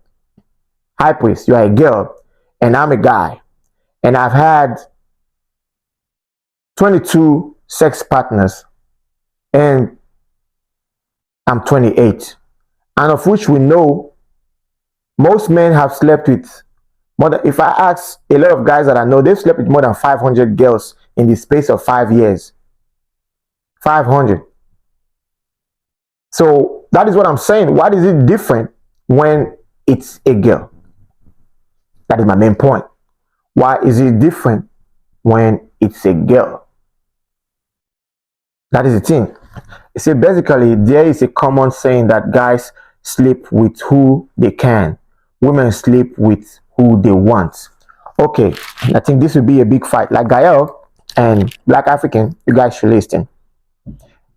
high priest, you are a girl, and I'm a guy, and I've had 22 sex partners, and I'm 28, and of which we know most men have slept with more than, if I ask a lot of guys that I know, they've slept with more than 500 girls in the space of 5 years. 500. So that is what I'm saying. Why is it different when it's a girl? That is my main point. Why is it different when it's a girl? That is the thing. You see, basically, there is a common saying that guys sleep with who they can, women sleep with who they want. Okay, I think this will be a big fight. Like Gael and Black African, you guys should listen.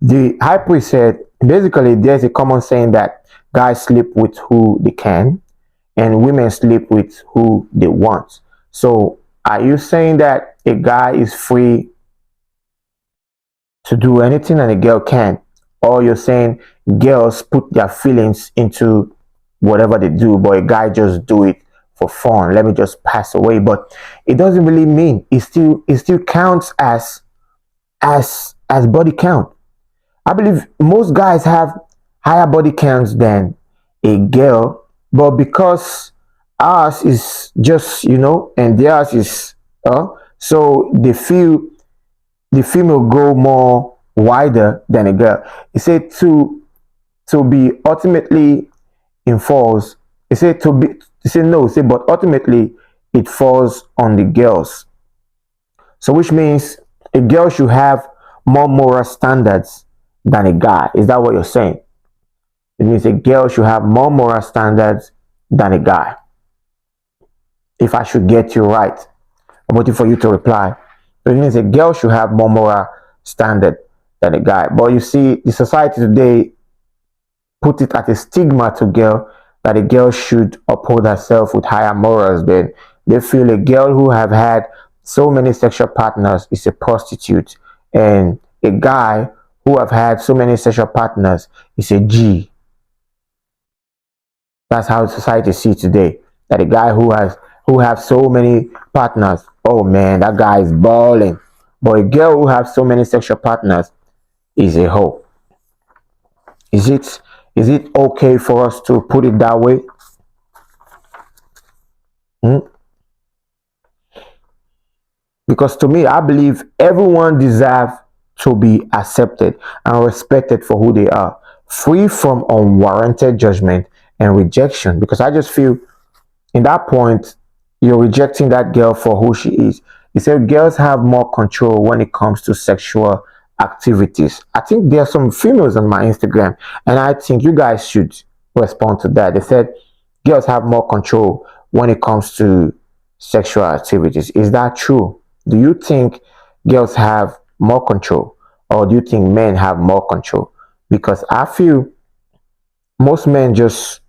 The high priest said, basically, there's a common saying that guys sleep with who they can and women sleep with who they want. So, are you saying that a guy is free to do anything and a girl can't? Or you're saying girls put their feelings into whatever they do, but a guy just do it for fun. Let me just pass away. But it doesn't really mean it still counts as body count. I believe most guys have higher body counts than a girl, but because ours is just, and theirs is so they feel the female go more wider than a girl. He said to be ultimately falls. He said to be. He said no. He said but ultimately it falls on the girls. So which means a girl should have more moral standards than a guy. Is that what you're saying? It means a girl should have more moral standards than a guy. If I should get you right, I'm waiting for you to reply. So it means a girl should have more moral standard than a guy. But you see, the society today put it at a stigma to girl that a girl should uphold herself with higher morals. Then they feel a girl who have had so many sexual partners is a prostitute, and a guy who have had so many sexual partners is a G. That's how society sees today. That a guy who have so many partners, oh man, that guy is balling. But a girl who have so many sexual partners is a hoe. Is it okay for us to put it that way? Because to me, I believe everyone deserves to be accepted and respected for who they are, free from unwarranted judgment and rejection. Because I just feel in that point, you're rejecting that girl for who she is. He said girls have more control when it comes to sexual activities. I think there are some females on my Instagram, and I think you guys should respond to that. They said girls have more control when it comes to sexual activities. Is that true? Do you think girls have more control, or do you think men have more control? Because I feel most men just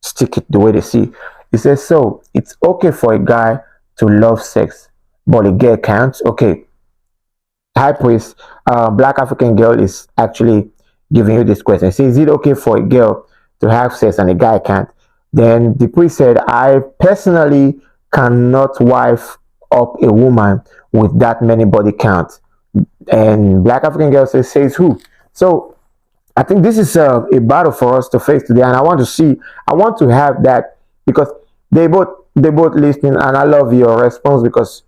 stick it the way they see. He says, so it's okay for a guy to love sex, but a girl can't. Okay, high priest, Black African girl is actually giving you this question. He says, is it okay for a girl to have sex and a guy can't? Then the priest said, I personally cannot wife up a woman with that many body count. And Black African girl says who? So I think this is a battle for us to face today, and I want to have that, because they both listening, and I love your response, because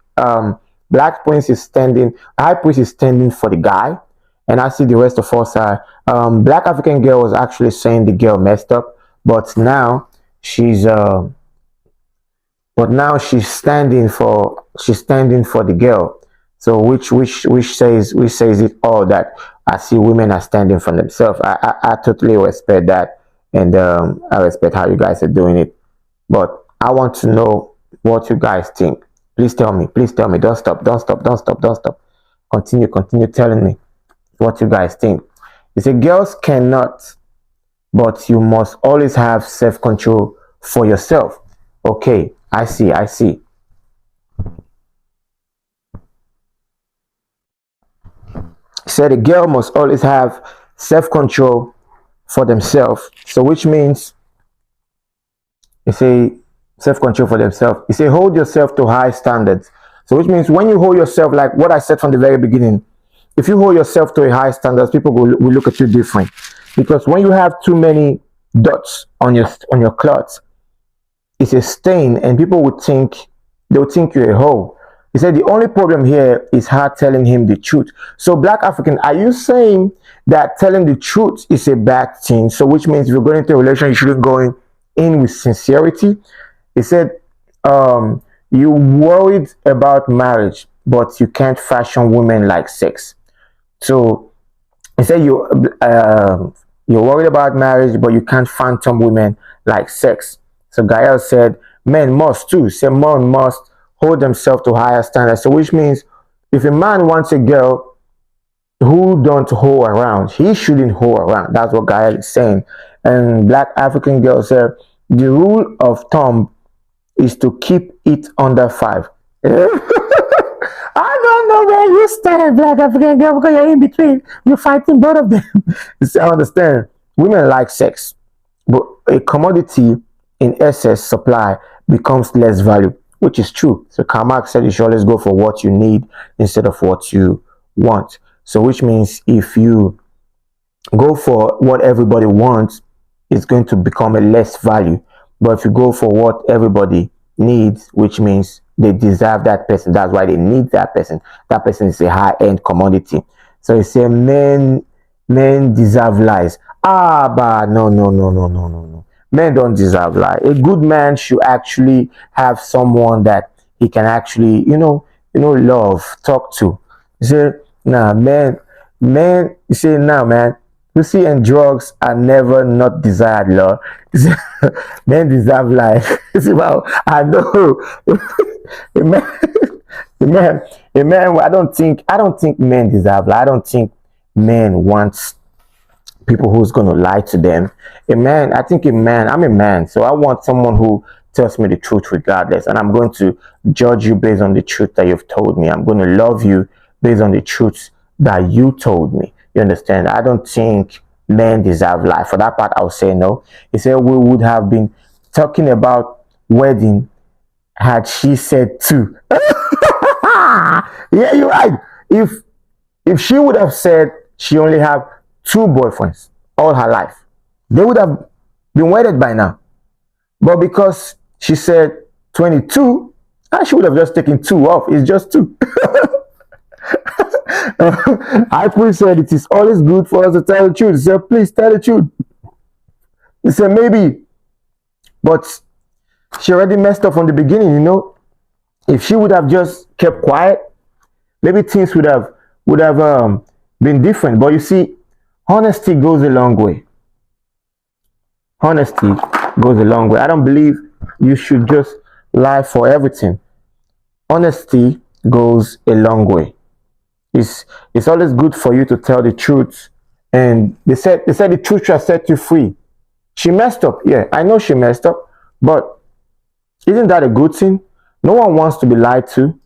Black Prince is standing, High Priest is standing for the guy, and I see the rest of us are. Black African girl was actually saying the girl messed up, but now she's standing for the girl. So which says it all, that I see women are standing for themselves. I totally respect that, and I respect how you guys are doing it. But I want to know what you guys think. Please tell me. Please tell me. Don't stop. Don't stop. Don't stop. Don't stop. Continue telling me what you guys think. You say girls cannot, but you must always have self-control for yourself. Okay, I see. said a girl must always have self-control for themselves. So which means you say self-control for themselves. You say hold yourself to high standards. So which means when you hold yourself, like what I said from the very beginning, if you hold yourself to a high standards, people will look at you different. Because when you have too many dots on your clothes, it's a stain, and people would think they'll think you're a hoe. He said the only problem here is her telling him the truth. So, Black African, are you saying that telling the truth is a bad thing? So, which means if you're going into a relationship, you shouldn't go in with sincerity? He said, you worried about marriage, but you can't fashion women like sex. So, he said you're worried about marriage, but you can't phantom women like sex. So Gael said men must too. Say men must hold themselves to higher standards. So which means if a man wants a girl who don't hoe around, he shouldn't hoe around. That's what Gael is saying. And Black African girl said the rule of thumb is to keep it under 5. I don't know where you stand, Black African girl, because you're in between. You're fighting both of them. I understand. Women like sex, but a commodity in excess supply becomes less value, which is true. So Karl Marx said you should always go for what you need instead of what you want. So which means if you go for what everybody wants, it's going to become a less value. But if you go for what everybody needs, which means they deserve that person, that's why they need that person. That person is a high-end commodity. So you say men deserve lies. But no. Men don't deserve lies. A good man should actually have someone that he can actually, love, talk to. You say, nah, men, you say, nah, man, pussy and drugs are never not desired, Lord. Men deserve life. Well, I know. a man. I don't think men deserve life. I don't think men wants people who's gonna lie to them. I'm a man, so I want someone who tells me the truth regardless, and I'm going to judge you based on the truth that you've told me. I'm going to love you based on the truth that you told me. You understand? I don't think men deserve life. For that part, I'll say no. He said we would have been talking about wedding had she said two. Yeah, you're right. If she would have said she only have 2 boyfriends all her life, they would have been wedded by now. But because she said 22, she would have just taken 2 off. It's just 2. I said it is always good for us to tell the truth. He said, please tell the truth. He said, maybe. But she already messed up from the beginning, If she would have just kept quiet, maybe things would have been different. But you see, honesty goes a long way. Honesty goes a long way. I don't believe you should just lie for everything. Honesty goes a long way. It's always good for you to tell the truth. And they said the truth shall set you free. She messed up. Yeah, I know she messed up. But isn't that a good thing? No one wants to be lied to.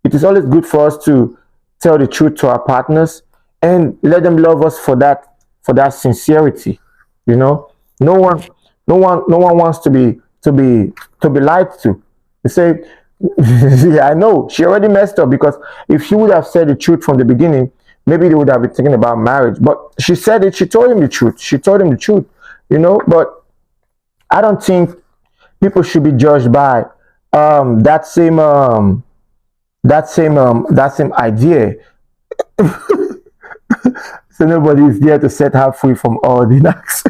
It is always good for us to tell the truth to our partners and let them love us for that sincerity. No one wants to be lied to. They say, yeah, I know she already messed up, because if she would have said the truth from the beginning, maybe they would have been thinking about marriage. But she said it. She told him the truth. But I don't think people should be judged by that same idea. So nobody is there to set her free from all the knacks.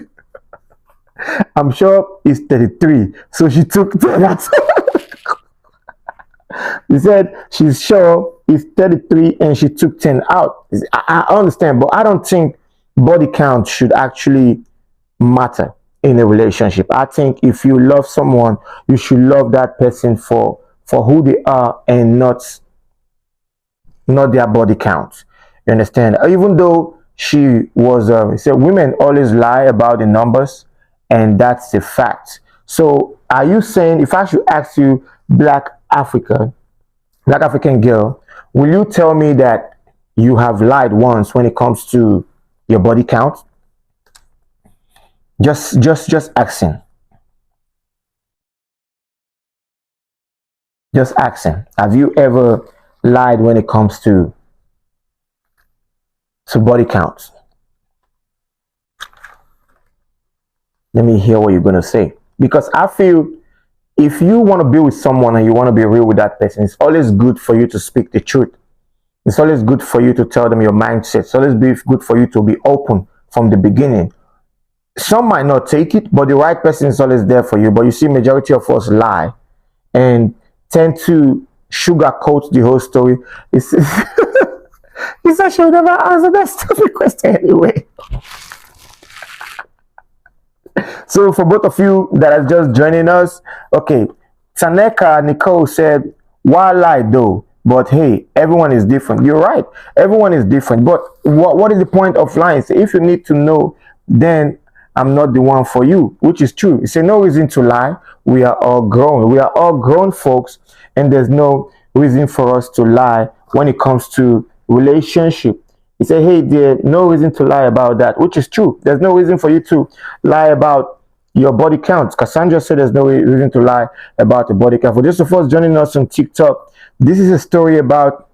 I'm sure it's 33, so she took 10. He said she's sure it's 33 and she took 10 out. I understand, but I don't think body count should actually matter in a relationship. I think if you love someone, you should love that person for who they are and not their body count. You understand? Even though she was, he said women always lie about the numbers, and that's a fact. So are you saying, if I should ask you, Black African girl, will you tell me that you have lied once when it comes to your body count? Just asking. Just asking. Have you ever lied when it comes to body counts? Let me hear what you're gonna say. Because I feel if you want to be with someone and you want to be real with that person, it's always good for you to speak the truth. It's always good for you to tell them your mindset. It's always good for you to be open from the beginning. Some might not take it, but the right person is always there for you. But you see, majority of us lie and tend to sugarcoat the whole story. It's I should never answer that stupid question anyway. So for both of you that are just joining us, okay, Taneka Nicole said, why lie though? But hey, everyone is different. You're right. Everyone is different. But what is the point of lying? So if you need to know, then I'm not the one for you, which is true. It's no reason to lie. We are all grown. We are all grown folks, and there's no reason for us to lie when it comes to relationship. He said, hey, there's no reason to lie about that, which is true. There's no reason for you to lie about your body count. Cassandra said there's no reason to lie about the body count. For those of us joining us on TikTok, this is a story about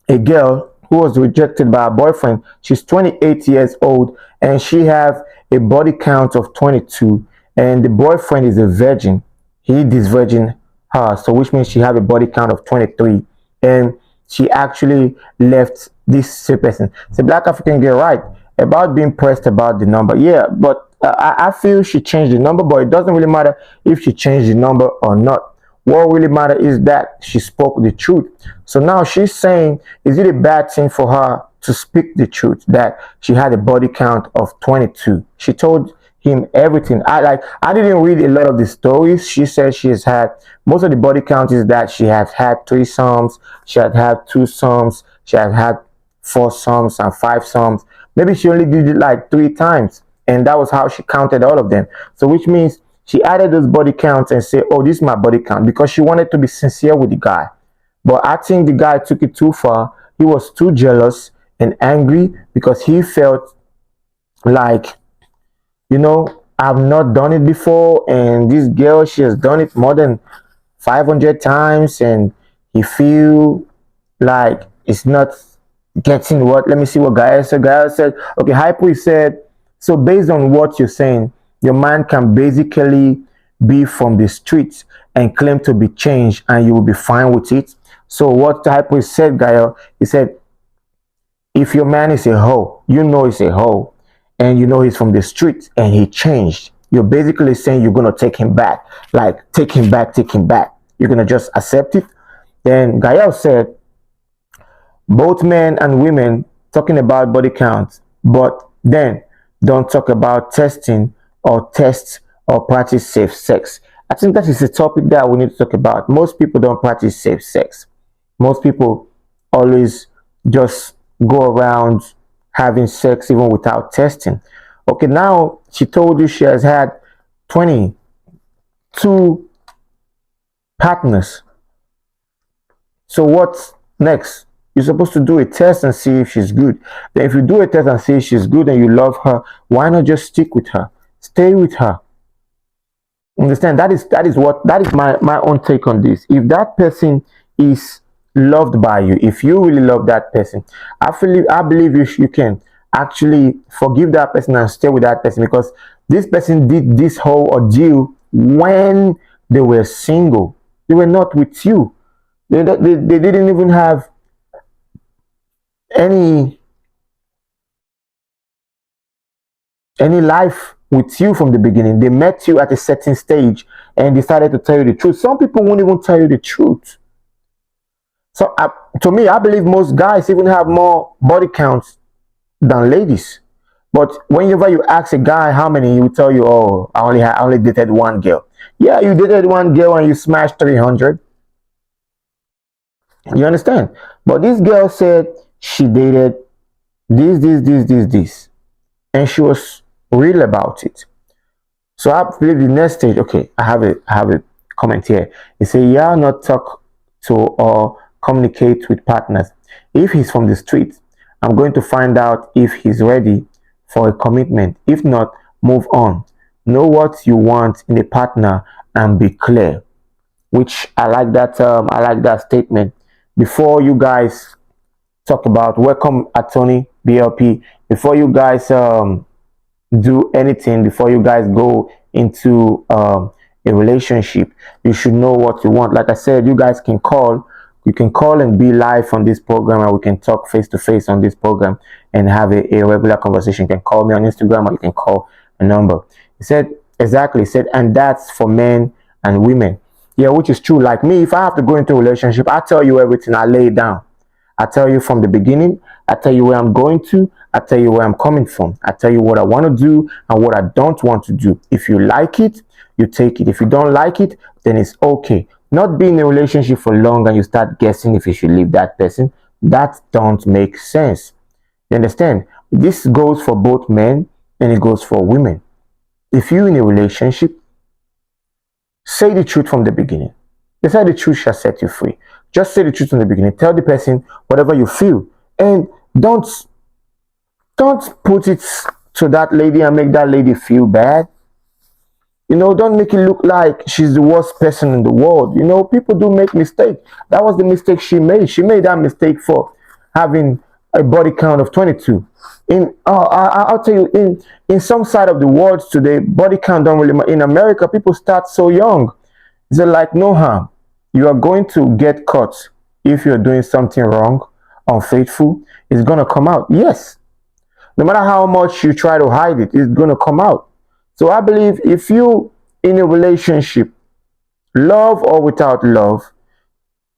a girl who was rejected by her boyfriend. She's 28 years old and she have a body count of 22, and the boyfriend is a virgin. He disvirgin her, so which means she have a body count of 23, and she actually left this person. The Black African girl, right, about being pressed about the number. Yeah, but I feel she changed the number, but it doesn't really matter if she changed the number or not. What really matters is that she spoke the truth. So now she's saying, is it a bad thing for her to speak the truth that she had a body count of 22? She told him everything. I didn't read a lot of the stories. She said she has had most of the body count is that she has had 3 sums, she had 2 sums, she had 4 sums and 5 sums. Maybe she only did it like 3 times, and that was how she counted all of them. So which means she added those body counts and said, oh, this is my body count, because she wanted to be sincere with the guy. But I think the guy took it too far. He was too jealous and angry because he felt like, you know, I've not done it before, and this girl, she has done it more than 500 times, and he feel like it's not getting what. Let me see what Gaia said. Gaia said, okay, Hypo said, so based on what you're saying, your man can basically be from the streets and claim to be changed, and you will be fine with it. So what Hypo said, Gaia, he said, if your man is a hoe, you know he's a hoe, and you know he's from the streets and he changed, you're basically saying you're going to take him back. Like, take him back, take him back. You're going to just accept it. Then Gael said, both men and women talking about body count, but then don't talk about testing or test or practice safe sex. I think that is a topic that we need to talk about. Most people don't practice safe sex. Most people always just go around having sex even without testing. Okay, now she told you she has had 22 partners. So what's next? You're supposed to do a test and see if she's good. Then if you do a test and see if she's good and you love her, why not just stick with her? Stay with her. Understand? That is my own take on this. If that person is loved by you, if you really love that person, I believe you can actually forgive that person and stay with that person, because this person did this whole ordeal when they were single. They were not with you. They didn't even have any life with you from the beginning. They met you at a certain stage and decided to tell you the truth. Some people won't even tell you the truth. So to me, I believe most guys even have more body counts than ladies. But whenever you ask a guy how many, he will tell you, oh, I only dated one girl. Yeah, you dated one girl and you smashed 300. You understand? But this girl said she dated this, and she was real about it. So I believe the next stage. Okay, I have a comment here. It say, yeah, not talk to or communicate with partners. If he's from the street, I'm going to find out if he's ready for a commitment. If not, move on. Know what you want in a partner and be clear. Which I like that. I like that statement. Before you guys talk about welcome attorney BLP, before you guys do anything, before you guys go into a relationship, you should know what you want. Like I said, you guys can call. You can call and be live on this program, and we can talk face to face on this program and have a regular conversation. You can call me on Instagram, or you can call a number. He said exactly. He said, and that's for men and women. Yeah, which is true. Like me, if I have to go into a relationship, I tell you everything. I lay it down. I tell you from the beginning. I tell you where I'm going to. I tell you where I'm coming from. I tell you what I want to do and what I don't want to do. If you like it, you take it. If you don't like it, then it's okay. Not be in a relationship for long and you start guessing if you should leave that person. That don't make sense. You understand? This goes for both men and it goes for women. If you're in a relationship, say the truth from the beginning. They say the truth shall set you free. Just say the truth from the beginning. Tell the person whatever you feel, and don't put it to that lady and make that lady feel bad. Don't make it look like she's the worst person in the world. People do make mistakes. That was the mistake she made. She made that mistake for having a body count of 22. I'll tell you, in some side of the world today, body count don't really matter. In America, people start so young. It's like no harm. You are going to get caught if you're doing something wrong, unfaithful. It's gonna come out. Yes. No matter how much you try to hide it, it's gonna come out. So I believe if you in a relationship, love or without love,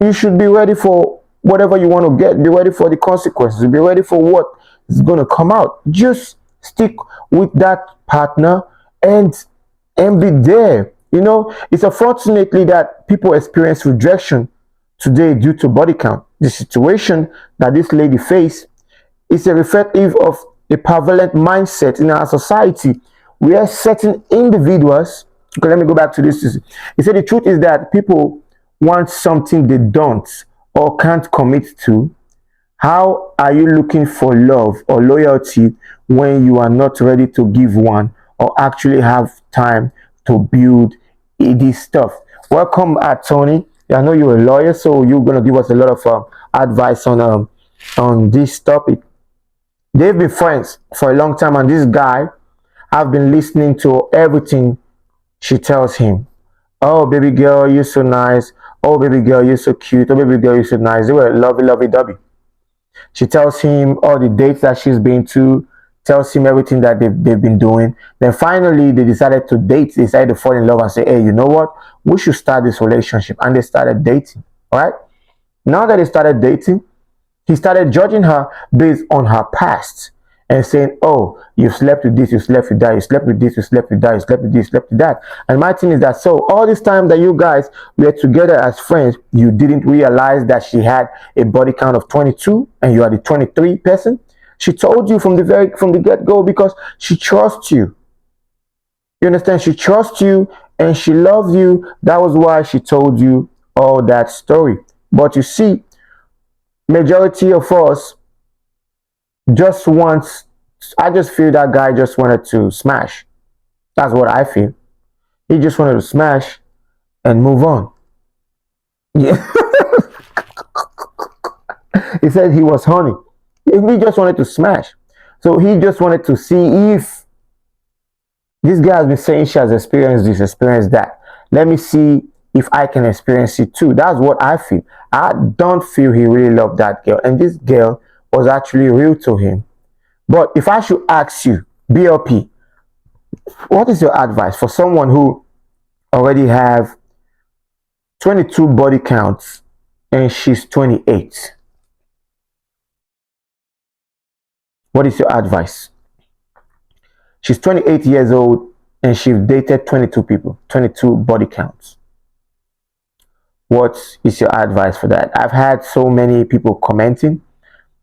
you should be ready for whatever you want to get. Be ready for the consequences. Be ready for what is going to come out. Just stick with that partner and be there. It's unfortunately that people experience rejection today due to body count. The situation that this lady faced is a reflective of a prevalent mindset in our society where certain individuals, okay, let me go back to this. He said the truth is that people want something they don't or can't commit to. How are you looking for love or loyalty when you are not ready to give one or actually have time to build this stuff? Welcome, Tony. I know you're a lawyer, so you're gonna give us a lot of advice on this topic. They've been friends for a long time, and this guy have been listening to everything she tells him. Oh, baby girl, you're so nice. Oh, baby girl, you're so cute. Oh, baby girl, you're so nice. They were lovey, lovey, dovey. She tells him all the dates that she's been to, tells him everything that they've been doing. Then finally, they decided to date. They decided to fall in love and say, hey, you know what? We should start this relationship. And they started dating. All right? Now that they started dating, he started judging her based on her past and saying, oh, you slept with this, you slept with that, you slept with this, you slept with that, you slept with this, you slept with that. And my thing is that, so all this time that you guys were together as friends, you didn't realize that she had a body count of 22 and you are the 23 person. She told you from the get-go because she trusts you. You understand? She trusts you and she loves you. That was why she told you all that story. But you see, majority of us just wants, I just feel that guy just wanted to smash. That's what I feel. He just wanted to smash and move on. Yeah. He said he was horny. He just wanted to smash. So he just wanted to see if this guy has been saying she has experienced this, experienced that. Let me see if I can experience it too. That's what I feel. I don't feel he really loved that girl. And this girl was actually real to him. But if I should ask you, BLP, what is your advice for someone who already have 22 body counts and she's 28? What is your advice? She's 28 years old and she's dated 22 people, 22 body counts. What is your advice for that? I've had so many people commenting.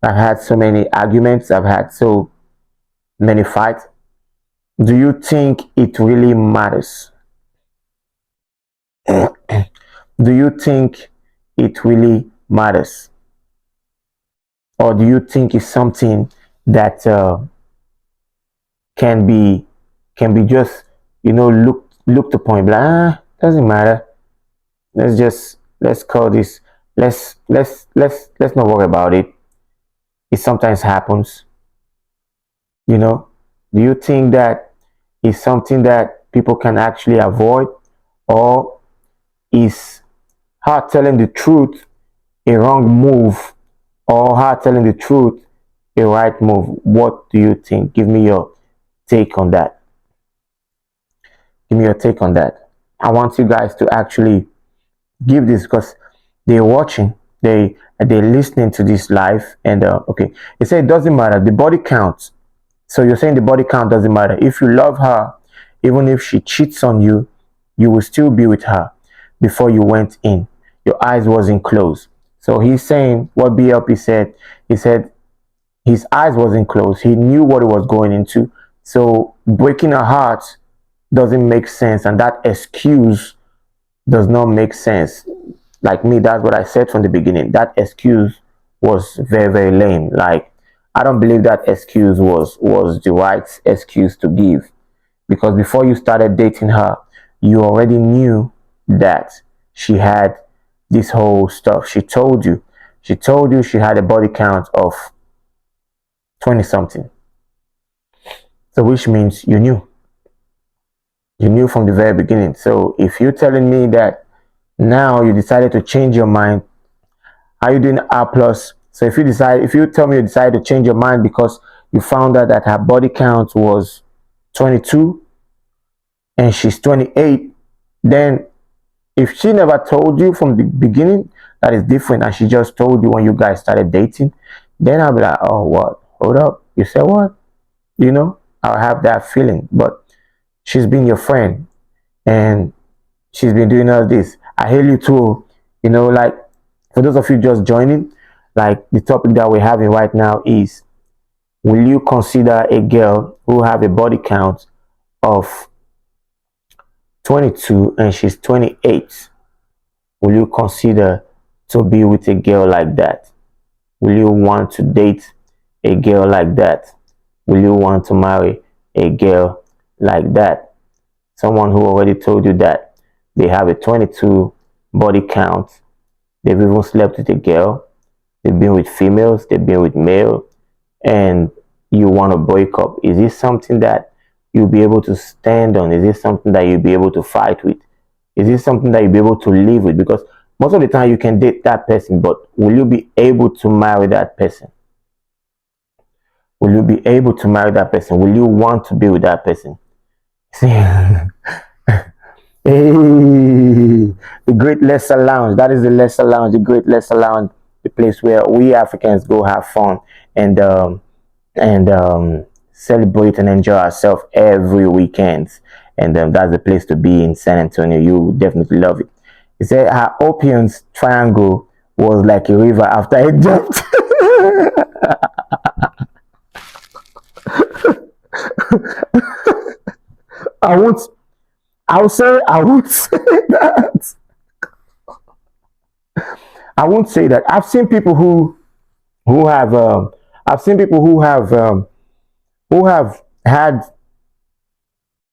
I've had so many arguments. I've had so many fights. Do you think it really matters? Do you think it really matters? or do you think it's something that can be just looked upon, like, doesn't matter, let's call this, let's not worry about it. It sometimes happens, you know. Do you think that is something that people can actually avoid, or is her telling the truth a wrong move, or her telling the truth a right move? What do you think? Give me your take on that. Give me your take on that. I want you guys to actually give this, because they're watching, they're listening to this live, and okay, they say it doesn't matter, the body counts. So you're saying the body count doesn't matter. If you love her, even if she cheats on you, you will still be with her. Before you went in, your eyes wasn't closed. So he's saying what BLP said. He said his eyes wasn't closed. He knew what he was going into. So breaking her heart doesn't make sense, and that excuse does not make sense. Like me, that's what I said from the beginning. That excuse was very, very lame. Like, I don't believe that excuse was the right excuse to give, because before you started dating her, you already knew that she had this whole stuff. She told you she had a body count of 20 something. So which means you knew from the very beginning. So if you're telling me that now you decided to change your mind, are you doing R plus? So if you tell me you decided to change your mind because you found out that her body count was 22 and she's 28, then if she never told you from the beginning, that is different, and she just told you when you guys started dating, then I'll be like, oh, what? Hold up. You said what? I'll have that feeling. But she's been your friend, and she's been doing all this. I hail you too. Like, for those of you just joining, like, the topic that we're having right now is, will you consider a girl who have a body count of 22 and she's 28? Will you consider to be with a girl like that? Will you want to date a girl like that? Will you want to marry a girl like that? Someone who already told you that they have a 22 body count. They've even slept with a girl. They've been with females. They've been with male. And you want to break up. Is this something that you'll be able to stand on? Is this something that you'll be able to fight with? Is this something that you'll be able to live with? Because most of the time you can date that person, but will you be able to marry that person? Will you be able to marry that person? Will you want to be with that person? See, hey, the Great Lesser Lounge. That is the Lesser Lounge, the Great Lesser Lounge, the place where we Africans go have fun and celebrate and enjoy ourselves every weekend. And that's the place to be in San Antonio. You definitely love it. He said her Opion's triangle was like a river after it jumped. I won't. I won't say that. I won't say that. I've seen people who have I've seen people who have had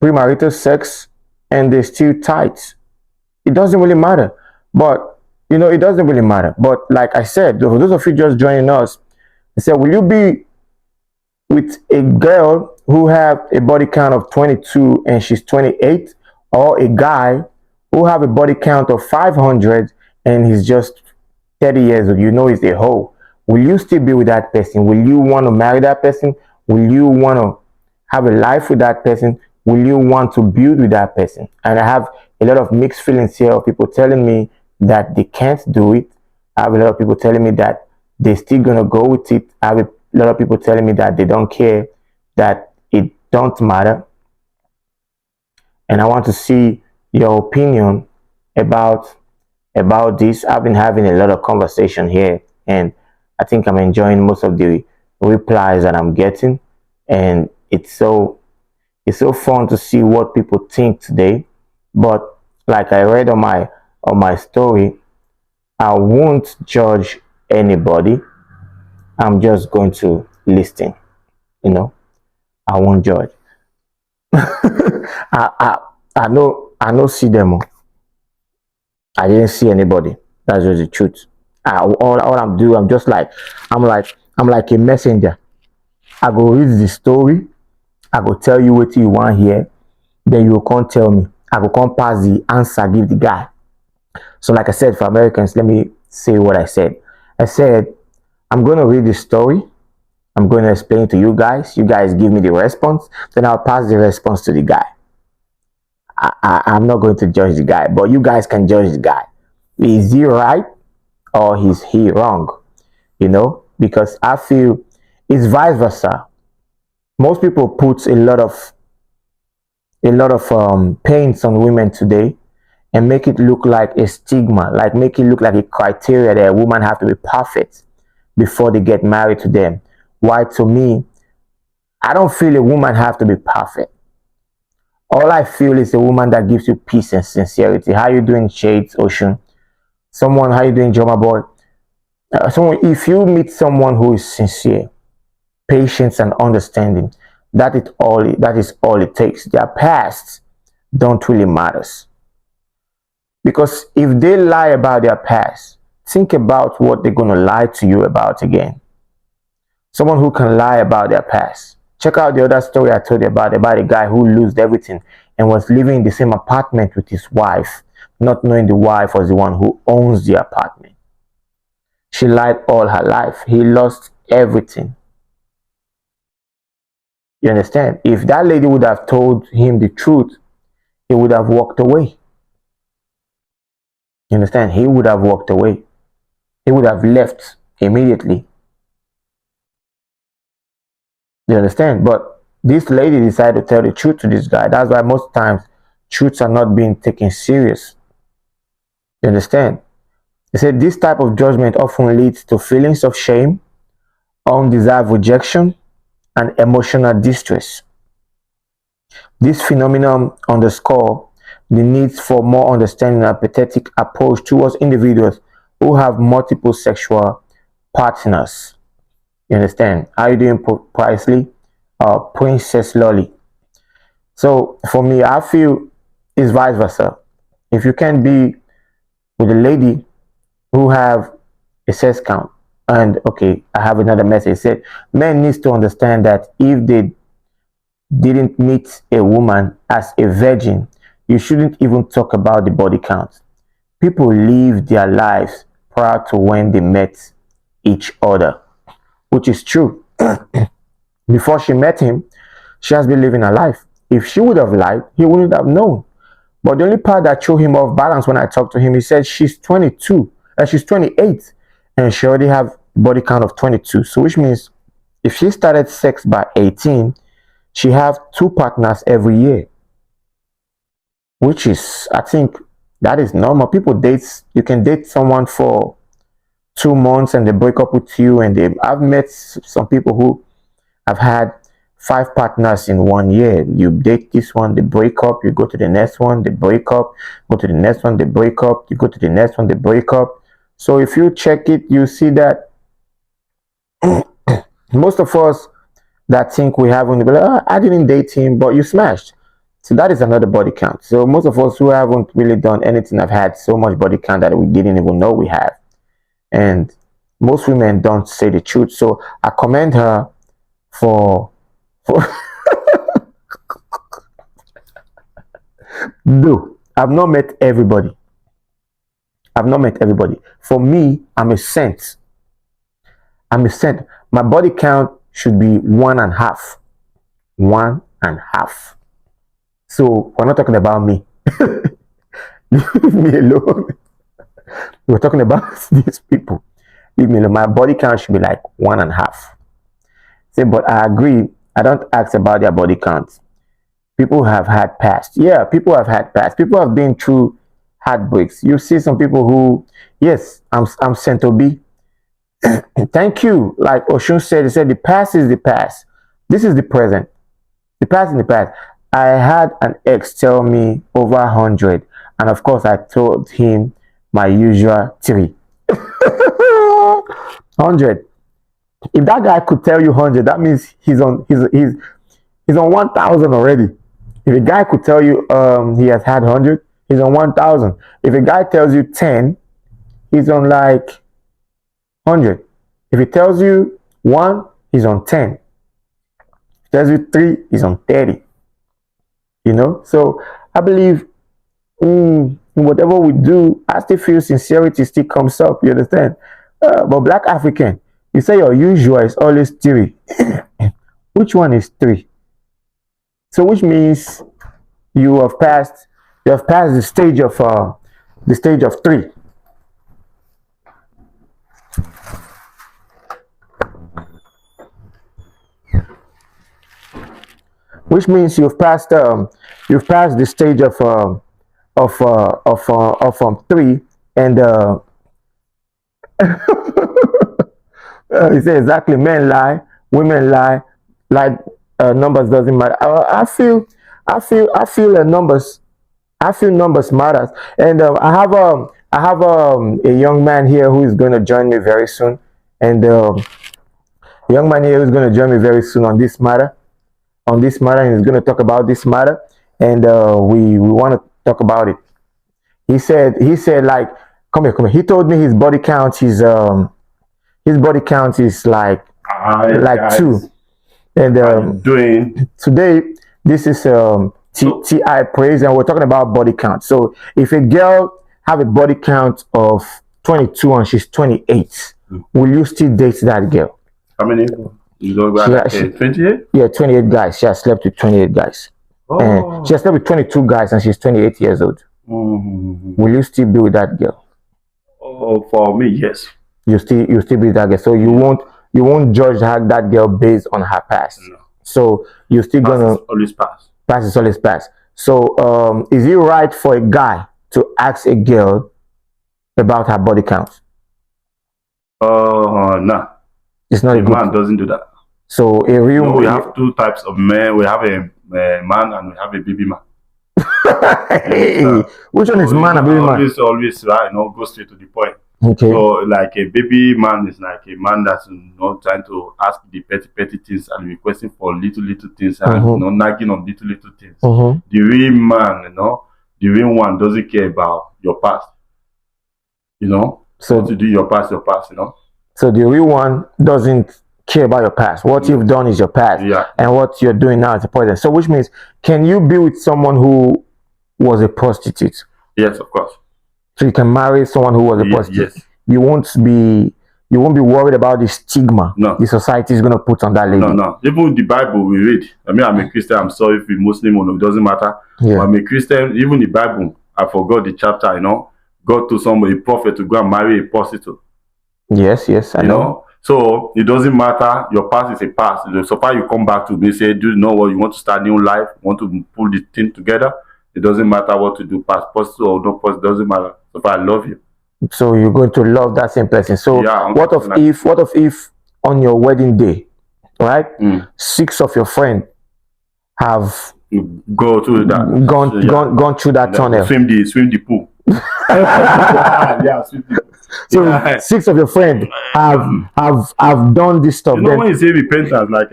premarital sex and they're still tight. It doesn't really matter. But it doesn't really matter. But like I said, for those of you just joining us, I said, will you be with a girl who have a body count of 22 and she's 28, or a guy who have a body count of 500 and he's just 30 years old? He's a hoe. Will you still be with that person? Will you want to marry that person? Will you want to have a life with that person? Will you want to build with that person? And I have a lot of mixed feelings here of people telling me that they can't do it. I have a lot of people telling me that they're still gonna go with it. I have a lot of people telling me that they don't care, that it don't matter. And I want to see your opinion about this. I've been having a lot of conversation here, and I think I'm enjoying most of the replies that I'm getting, and it's so fun to see what people think today. But like I read on my story, I won't judge anybody. I'm just going to listen, you know. I won't judge. I know see them. I didn't see anybody. That's just the truth. All I'm doing, I'm like a messenger. I go read the story. I go tell you what you want here. Then you can't tell me. I go come pass the answer, give the guy. So like I said, for Americans, let me say what I said. I said, I'm going to read the story. I'm going to explain it to you guys. You guys give me the response. Then I'll pass the response to the guy. I'm not going to judge the guy, but you guys can judge the guy. Is he right or is he wrong? Because I feel it's vice versa. Most people put a lot of paints on women today and make it look like a stigma, like make it look like a criteria that a woman have to be perfect before they get married to them. Why, to me, I don't feel a woman have to be perfect. All I feel is a woman that gives you peace and sincerity. How you doing, Shades Ocean? How you doing, Joma Boy? If you meet someone who is sincere, patience and understanding, that is all it takes. Their past don't really matters. Because if they lie about their past, think about what they're gonna lie to you about again. Someone who can lie about their past. Check out the other story I told you about a guy who lost everything and was living in the same apartment with his wife, not knowing the wife was the one who owns the apartment. She lied all her life. He lost everything. You understand? If that lady would have told him the truth, he would have walked away. You understand? He would have walked away. He would have left immediately. You understand? But this lady decided to tell the truth to this guy. That's why most times truths are not being taken serious. You understand? They said this type of judgment often leads to feelings of shame, undeserved rejection, and emotional distress. This phenomenon underscores the need for more understanding and empathetic approach towards individuals who have multiple sexual partners. You understand? How you doing, Presley? Princess Lolly. So for me, I feel it's vice versa. If you can be with a lady who have a sex count, and okay, I have another message. It said men needs to understand that if they didn't meet a woman as a virgin, you shouldn't even talk about the body count. People live their lives prior to when they met each other, which is true. Before she met him, she has been living her life. If she would have lied, he wouldn't have known. But the only part that threw him off balance when I talked to him, he said she's 22, and she's 28, and she already have body count of 22. So which means if she started sex by 18, she have 2 partners every year, which is, I think, that is normal. You can date someone for 2 months and they break up with you, and I've met some people who have had 5 partners in 1 year. You date this one, they break up, you go to the next one, they break up, go to the next one, they break up, you go to the next one, they break up. So if you check it, you see that most of us that think we haven't, I didn't date him, but you smashed. So that is another body count. So most of us who haven't really done anything have had so much body count that we didn't even know we have. And most women don't say the truth. So I commend her for no, I've not met everybody. For me, I'm a saint. My body count should be 1.5. 1.5. So we're not talking about me. Leave me alone. We're talking about these people. Leave me alone. My body count should be like 1.5. Say, but I agree. I don't ask about their body count. People have had past. Yeah, people have had past. People have been through heartbreaks. You see some people who, yes, I'm Sento B. Thank you. Like Oshun said, he said the past is the past. This is the present. The past is the past. I had an ex tell me over 100, and of course I told him my usual 3. 100. If that guy could tell you 100, that means he's on 1,000 already. If a guy could tell you he has had 100, he's on 1,000. If a guy tells you 10, he's on like 100. If he tells you 1, he's on 10. If he tells you 3, he's on 30. You know? So I believe in whatever we do, I still feel sincerity still comes up. You understand? But Black African, you say your usual is always 3. Which one is 3? So which means you have passed the stage of 3. Which means you've passed the stage of 3, and you say exactly, men lie, women lie, like numbers doesn't matter. I feel numbers matters, and I have a young man here who is going to join me very soon, and a young man here who is going to join me very soon on this matter, and he's going to talk about this matter, and we want to talk about it. He said like, come here. He told me his body count is like 2. And doing today, this is T.I. Praise, and we're talking about body count. So if a girl have a body count of 22 and she's 28, will you still date that girl? How many? You go back 28? Yeah, 28 guys. She has slept with 28 guys. Oh. And she has slept with 22 guys and she's 28 years old. Mm-hmm. Will you still be with that girl? Oh, for me, yes. You still be with that girl. So you won't judge that girl based on her past. No. So you're still gonna always pass. Pass is always pass. So is it right for a guy to ask a girl about her body count? No. It's not a good man doesn't do that. So a real we have 2 types of men. We have a man and we have a baby man. Which one is man and baby man? Always right, go straight to the point. Okay. So like a baby man is like a man that's not trying to ask the petty things and requesting for little things and nagging on little things. The real man, the real one doesn't care about your past. So to do your past, So the real one doesn't care about your past. What you've done is your past, and what you're doing now is the present. So which means, can you be with someone who was a prostitute? Yes, of course. So you can marry someone who was a prostitute. Yes. You won't be worried about the stigma the society is going to put on that lady. No. Even the Bible we read. I mean, I'm a Christian. I'm sorry if you're Muslim or no, it doesn't matter. Yeah. I'm a Christian. Even the Bible, I forgot the chapter. God told somebody, a prophet, to go and marry a prostitute. Yes, I know. So it doesn't matter. Your past is a past. So far you come back to me, say, do you know what? You want to start new life? You want to pull the thing together? It doesn't matter what to do, past, positive or no positive. It doesn't matter. So far I love you. So you're going to love that same person. So what if on your wedding day, right? 6 of your friends have gone through that tunnel. Swim the pool. Swim the pool. So 6 of your friends have done this stuff. When you say repentance, like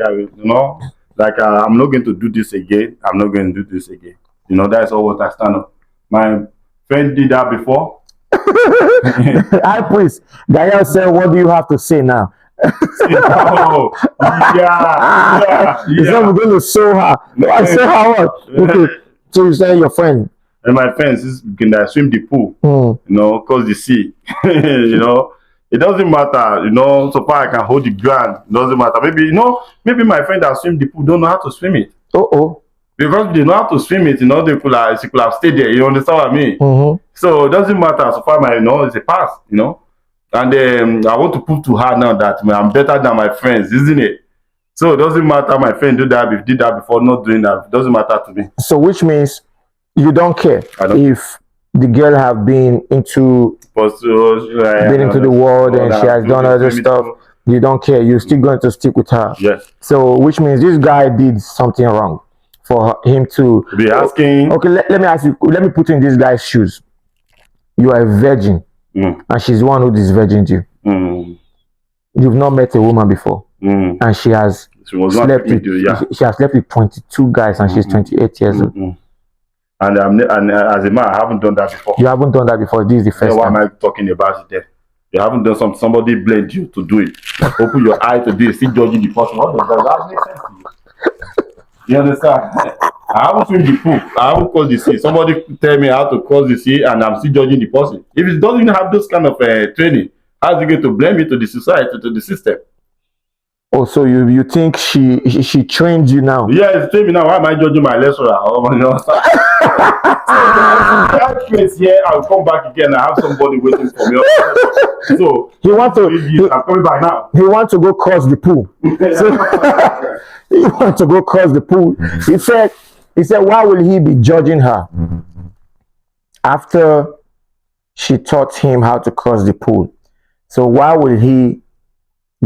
I'm not going to do this again. I'm not going to do this again. That's all what I stand up. My friend did that before. High priest, Gael said, "What do you have to say now?" Yeah. He said, "We're going to show her." I said, "How what?" Okay. So you say your friend. And my friends can swim the pool, cause the sea, it doesn't matter, so far I can hold the ground, it doesn't matter. Maybe my friend that swim the pool don't know how to swim it. Because they know how to swim it, they could have stayed there, you understand what I mean? So it doesn't matter, so far it's a pass, and I want to prove to her now that I'm better than my friends, isn't it? So it doesn't matter, my friend did that before, not doing that, it doesn't matter to me. So which means you don't care if the girl have been into the world and she has done other stuff. You don't care. You're still going to stick with her. Yes. So which means this guy did something wrong for him to be asking. Okay, let me ask you. Let me put you in this guy's shoes. You are a virgin, and she's the one who disvirgined you. you've not met a woman before, and she has She was not slept with with, you, yeah. she has slept with 22 guys, and she's 28 years old. And as a man, I haven't done that before. You haven't done that before. This is the first Why time. am I talking about it there? You haven't done something. Somebody blamed you to do it. Open your eye to this. Still judging the person. What does that make sense to you? You understand? I haven't swim the pool. I haven't crossed the sea. Somebody tell me how to cross the sea, and I'm still judging the person. If it doesn't have those kind of training, how is he going to blame me to the society, to the system? Oh, so you think she trained you now? Yeah, it's trained me now. Why am I judging my lecturer? Oh, you know, here, I'll come back again. I have somebody waiting for me. So He wants to. I'm coming back now. He wants to go cross the pool. So, he wants to go cross the pool. He said, why will he be judging her after she taught him how to cross the pool? So why will he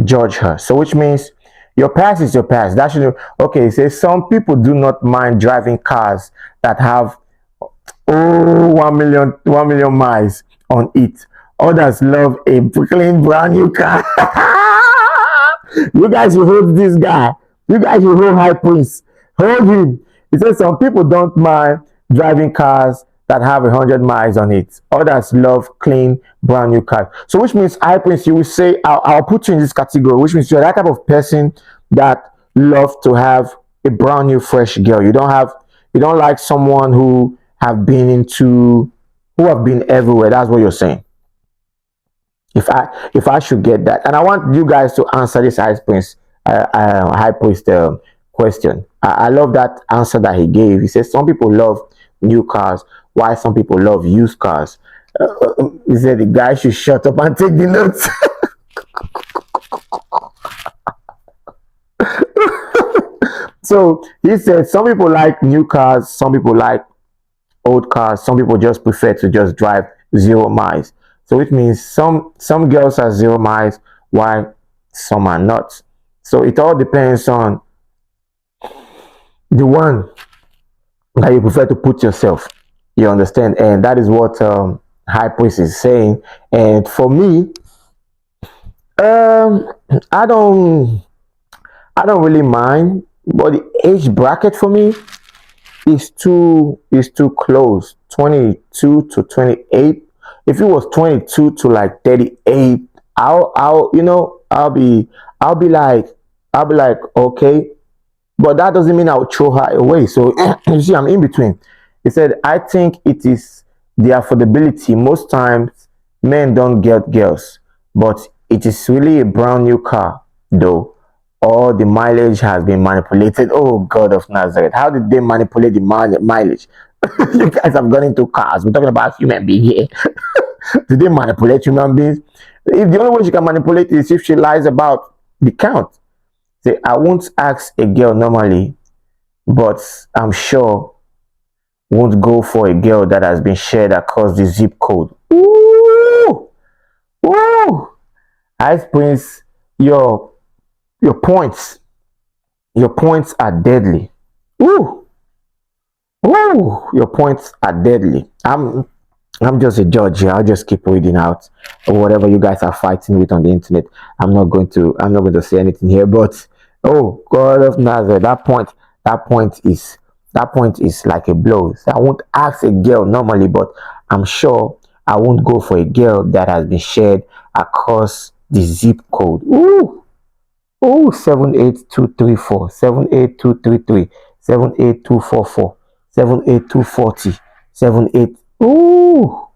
judge her? So which means your past is your past. That should, okay. He says some people do not mind driving cars that have 1 million miles on it. Others love a clean brand new car. You guys will hold this guy. You guys will hold High Prince. Hold him. He says some people don't mind driving cars that have 100 miles on it. Others love clean brand new cars. So which means, High Prince, you will say, I'll put you in this category, which means you're that type of person that loves to have a brand new fresh girl. You don't like someone who have been everywhere. That's what you're saying. If I should get that, and I want you guys to answer this High Prince question. I love that answer that he gave. He says some people love new cars, while some people love used cars. He said the guy should shut up and take the notes. So he said some people like new cars, some people like old cars, some people just prefer to just drive 0 miles. So it means some girls are 0 miles while some are not. So it all depends on the one that you prefer to put yourself. You understand? And that is what High Priest is saying. And for me, I don't really mind, but the age bracket for me is too close. 22 to 28. If it was 22 to like 38, I'll be like okay, but that doesn't mean I'll throw her away. So you see, I'm in between. He said, I think it is the affordability. Most times men don't get girls, but it is really a brand new car though, or the mileage has been manipulated. Oh God of Nazareth, how did they manipulate the mileage? You guys have gone into cars. We're talking about human beings here. Did they manipulate human beings? If the only way she can manipulate is if she lies about the count. Say, I won't ask a girl normally, but I'm sure won't go for a girl that has been shared across the zip code. Ooh, ooh. High Prince, your points are deadly. Ooh, ooh, your points are deadly. I'm just a judge here. I'll just keep reading out whatever you guys are fighting with on the internet. I'm not going to say anything here, but oh God of Nazareth, that point is like a blow. So I won't ask a girl normally, but I'm sure I won't go for a girl that has been shared across the zip code. Ooh, 78234, 78233, 78244, 78240, 78. Ooh,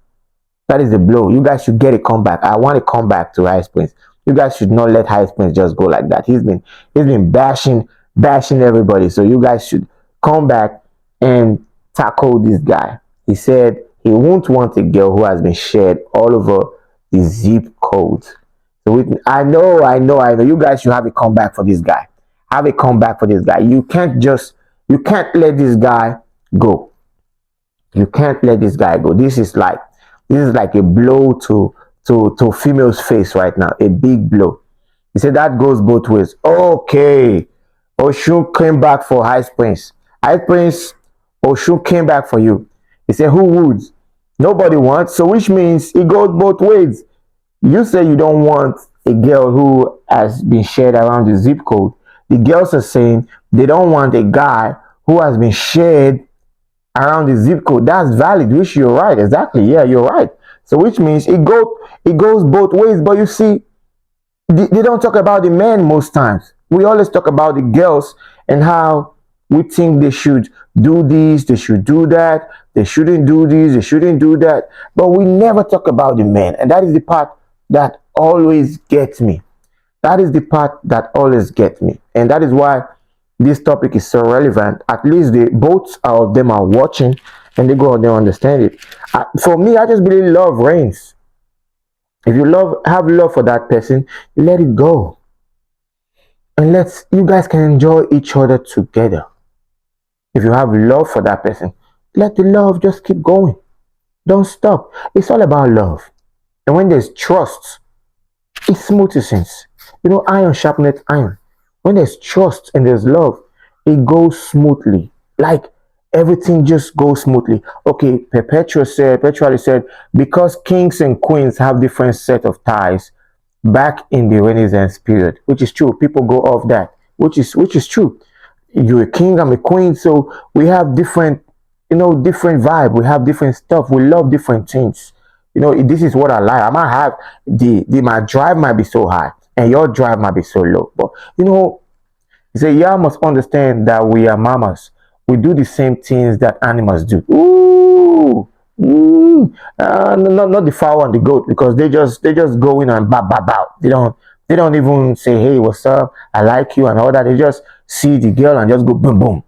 that is a blow. You guys should get a comeback. I want a comeback to High Prince. You guys should not let High Prince just go like that. He's been bashing everybody. So you guys should come back and tackle this guy. He said he won't want a girl who has been shared all over the zip code. So I know. You guys should have a comeback for this guy. Have a comeback for this guy. You can't let this guy go. You can't let this guy go. This is like a blow to female's face right now. A big blow. He said that goes both ways. Okay. Oshun came back for High Prince. High Prince, Oshun came back for you. He said, who would? Nobody wants. So which means it goes both ways. You say you don't want a girl who has been shared around the zip code. The girls are saying they don't want a guy who has been shared around the zip code. That's valid, which you're right. Exactly. Yeah, you're right. So which means it goes both ways. But you see, they don't talk about the men most times. We always talk about the girls and how we think they should do this, they should do that, they shouldn't do this, they shouldn't do that. But we never talk about the men. And that is the part that always gets me. That is the part that always gets me. And that is why this topic is so relevant. At least they both of them are watching and they go out there and understand it. For me, I just believe love reigns. If you have love for that person, let it go. And you guys can enjoy each other together. If you have love for that person, let the love just keep going. Don't stop. It's all about love. And when there's trust, it smooths things. You know, iron sharpeneth iron. When there's trust and there's love, it goes smoothly. Like everything just goes smoothly. Okay, Perpetually said, because kings and queens have different set of ties back in the Renaissance period, which is true. People go off that, which is true. You're a king, I'm a queen, so we have different, different vibe. We have different stuff. We love different things. This is what I like. I might have my drive might be so high, and your drive might be so low. But you say, y'all must understand that we are mamas. We do the same things that animals do. Ooh, not the fowl and the goat, because they just go in and bow. They don't even say, hey, what's up? I like you and all that. They just see the girl and just go boom boom.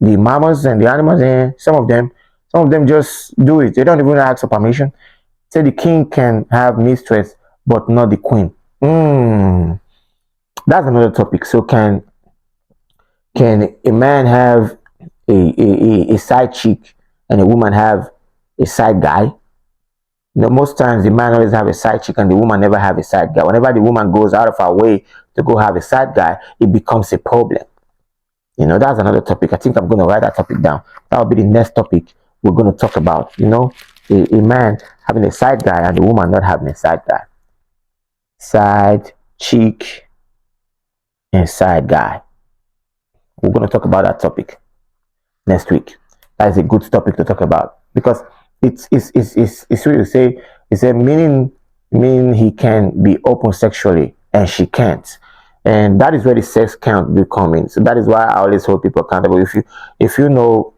The mamas and the animals, some of them just do it. They don't even ask for permission. Say the king can have mistress, but not the queen. That's another topic. So can a man have a side chick and a woman have a side guy? Most times the man always have a side chick and the woman never have a side guy. Whenever the woman goes out of her way to go have a side guy, it becomes a problem. That's another topic. I think I'm going to write that topic down. That will be the next topic we're going to talk about. A man having a side guy and the woman not having a side guy. Side chick and side guy. We're going to talk about that topic next week. That is a good topic to talk about, because it's really say meaning he can be open sexually and she can't, and that is where the sex count will come in. So that is why I always hold people accountable. If you know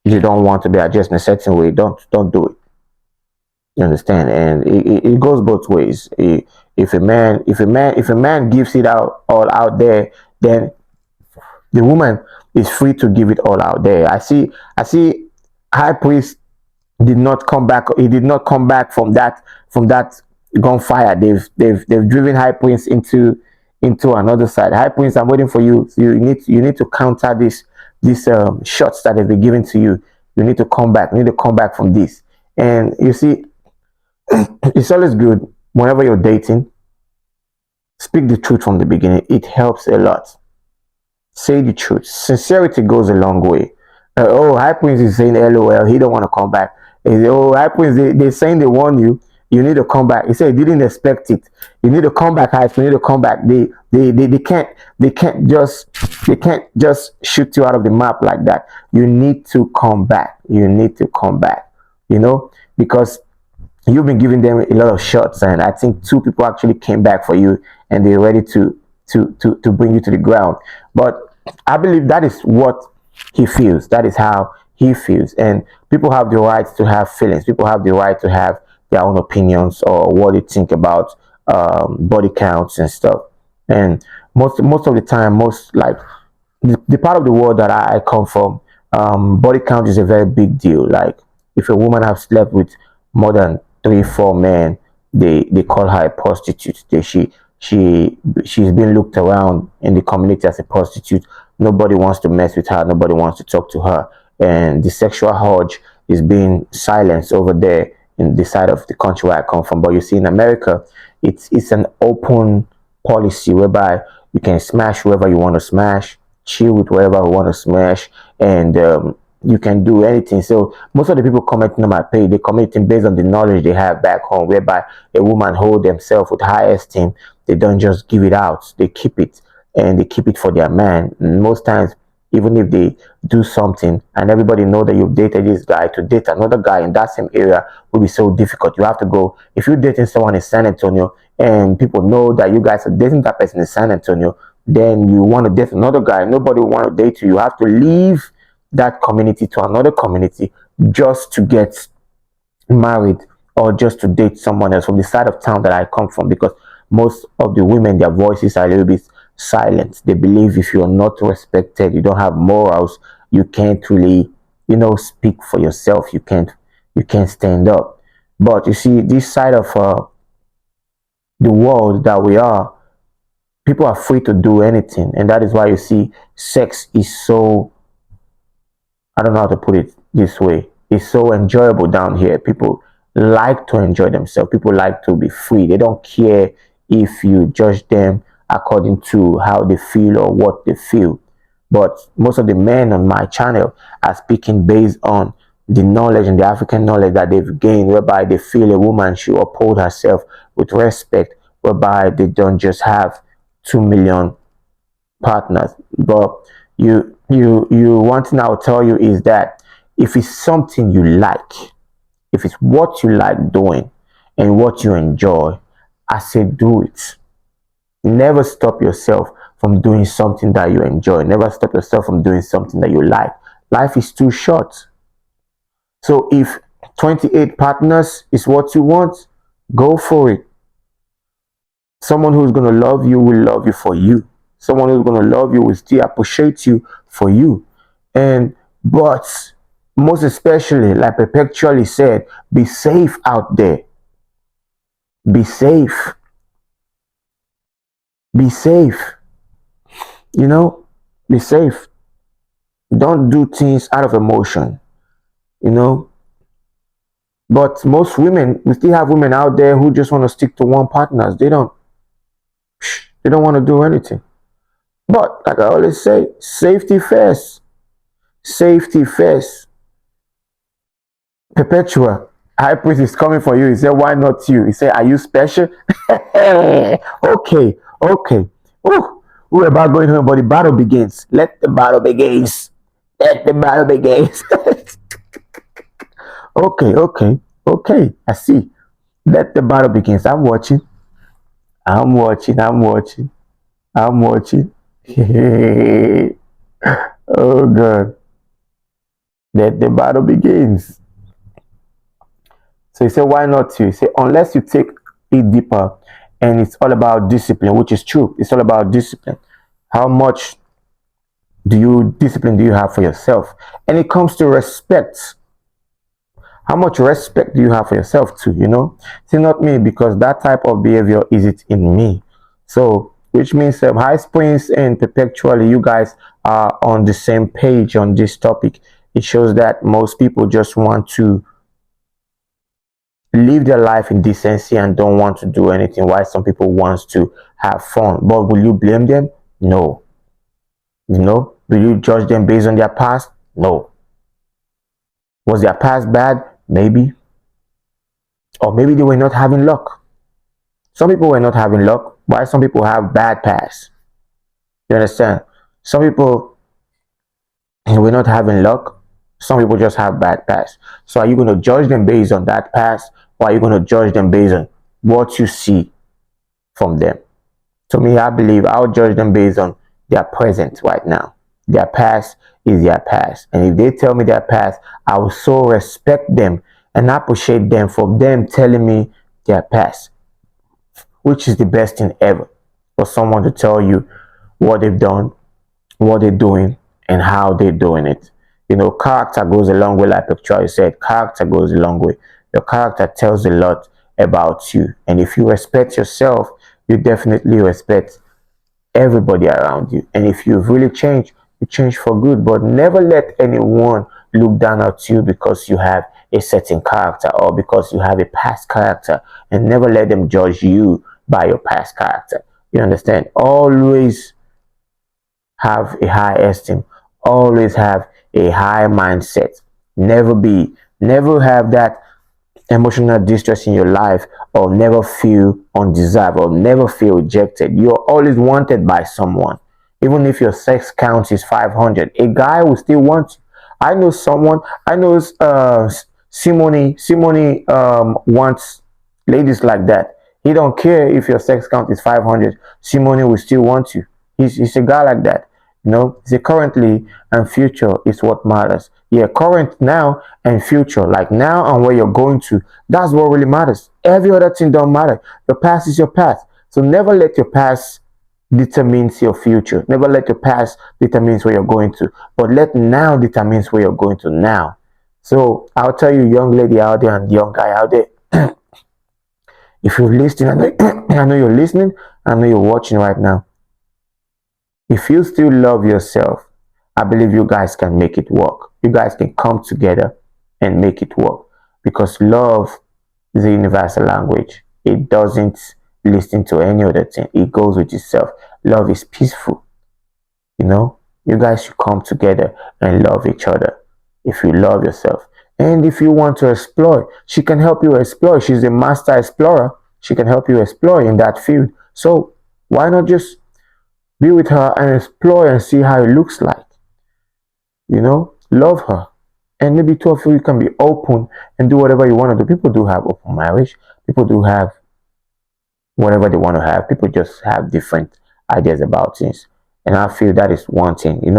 you don't want to be addressed in a certain way, don't do it. You understand? And it goes both ways. If a man gives it all out there, then the woman is free to give it all out there. I see high priest did not come back. He did not come back from that gunfire. They've driven high prince into another side. High prince, I'm waiting for you. You need to counter these shots that have been given to you. You need to come back. You need to come back from this. And you see, it's always good whenever you're dating. Speak the truth from the beginning. It helps a lot. Say the truth. Sincerity goes a long way. High Prince is saying LOL. He don't want to come back. High Prince, they're saying they want you. You need to come back. He said he didn't expect it. You need to come back, High Prince. You need to come back. They can't just shoot you out of the map like that. You need to come back. You need to come back. Because you've been giving them a lot of shots, and I think 2 people actually came back for you, and they're ready to bring you to the ground. But I believe that is what he feels. That is how he feels. And people have the right to have feelings. People have the right to have their own opinions or what they think about body counts and stuff. And most of the time, the part of the world that I come from, body count is a very big deal. Like if a woman has slept with more than 3-4 men, they call her a prostitute. She's been looked around in the community as a prostitute. Nobody wants to mess with her. Nobody wants to talk to her. And the sexual urge is being silenced over there in the side of the country where I come from. But you see, in America, it's an open policy whereby you can smash whoever you want to smash, chill with whoever you want to smash, and you can do anything. So most of the people commenting on my page, they commenting based on the knowledge they have back home, whereby a woman hold themselves with high esteem. They don't just give it out, they keep it, and they keep it for their man. And most times, even if they do something and everybody know that you've dated this guy, to date another guy in that same area will be so difficult. You have to go, if you're dating someone in San Antonio and people know that you guys are dating that person in San Antonio, then you want to date another guy, nobody will want to date you. You have to leave that community to another community just to get married or just to date someone else from the side of town that I come from, because most of the women, their voices are a little bit silent. They believe if you're not respected, you don't have morals, you can't really, speak for yourself. You can't stand up. But you see, this side of the world that we are, people are free to do anything, and that is why you see sex is so, I don't know how to put it this way, it's so enjoyable down here. People like to enjoy themselves. People like to be free. They don't care if you judge them according to how they feel or what they feel. But most of the men on my channel are speaking based on the knowledge and the African knowledge that they've gained, whereby they feel a woman should uphold herself with respect, whereby they don't just have 2 million partners. But one thing I'll tell you is that if it's something you like, if it's what you like doing and what you enjoy, I say do it. Never stop yourself from doing something that you enjoy. Never stop yourself from doing something that you like. Life is too short. So if 28 partners is what you want, go for it. Someone who's going to love you will love you for you. Someone who's going to love you will still appreciate you for you. But most especially, like Perpetually said, be safe out there. Be safe. Be safe. Be safe. Don't do things out of emotion. But most women, we still have women out there who just want to stick to one partner. They don't want to do anything. But like I always say, safety first. Safety first. Perpetua, High Priest is coming for you. He said, why not you? He said, are you special? Okay. Oh, we're about going home, but the battle begins. Let the battle begins. Let the battle begins. Okay. I see. Let the battle begins. I'm watching. Oh God. Let the battle begins. So he said, why not you? He said, unless you take it deeper, and it's all about discipline, which is true. It's all about discipline. How much discipline do you have for yourself? And it comes to respect. How much respect do you have for yourself too, See, not me, because that type of behavior isn't in me. So, which means High Prince and Perpetually, you guys are on the same page on this topic. It shows that most people just want to live their life in decency and don't want to do anything, while some people want to have fun. But will you blame them? No. Will you judge them based on their past? No. Was their past bad? Maybe. Or maybe they were not having luck. Some people were not having luck, while some people have bad past. You understand? Some people were not having luck. Some people just have bad past. So are you going to judge them based on that past, or are you going to judge them based on what you see from them? To me, I believe I'll judge them based on their present right now. Their past is their past. And if they tell me their past, I will so respect them and appreciate them for them telling me their past, which is the best thing ever, for someone to tell you what they've done, what they're doing, and how they're doing it. Character goes a long way, like Perpetually said. Character goes a long way. Your character tells a lot about you. And if you respect yourself, you definitely respect everybody around you. And if you've really changed, you change for good. But never let anyone look down at you because you have a certain character or because you have a past character, and never let them judge you by your past character. You understand? Always have a high esteem. Always have a high mindset. Never have that emotional distress in your life, or never feel undeserved, or never feel rejected. You're always wanted by someone. Even if your sex count is 500, a guy will still want you. I know someone, I know Simone wants ladies like that. He don't care if your sex count is 500. Simone will still want you. He's a guy like that. The currently and future is what matters. Yeah, current now and future, like now and where you're going to. That's what really matters. Every other thing don't matter. Your past is your past. So never let your past determines your future. Never let your past determines where you're going to. But let now determines where you're going to now. So I'll tell you, young lady out there and young guy out there, if you're listening, I know you're listening, I know you're watching right now. If you still love yourself, I believe you guys can make it work. You guys can come together and make it work, because love is a universal language. It doesn't listen to any other thing. It goes with itself. Love is peaceful. You guys should come together and love each other if you love yourself. And if you want to explore, she can help you explore. She's a master explorer. She can help you explore in that field. So why not just be with her and explore and see how it looks like? Love her. And maybe two of you can be open and do whatever you want to do. People do have open marriage. People do have whatever they want to have. People just have different ideas about things. And I feel that is one thing, and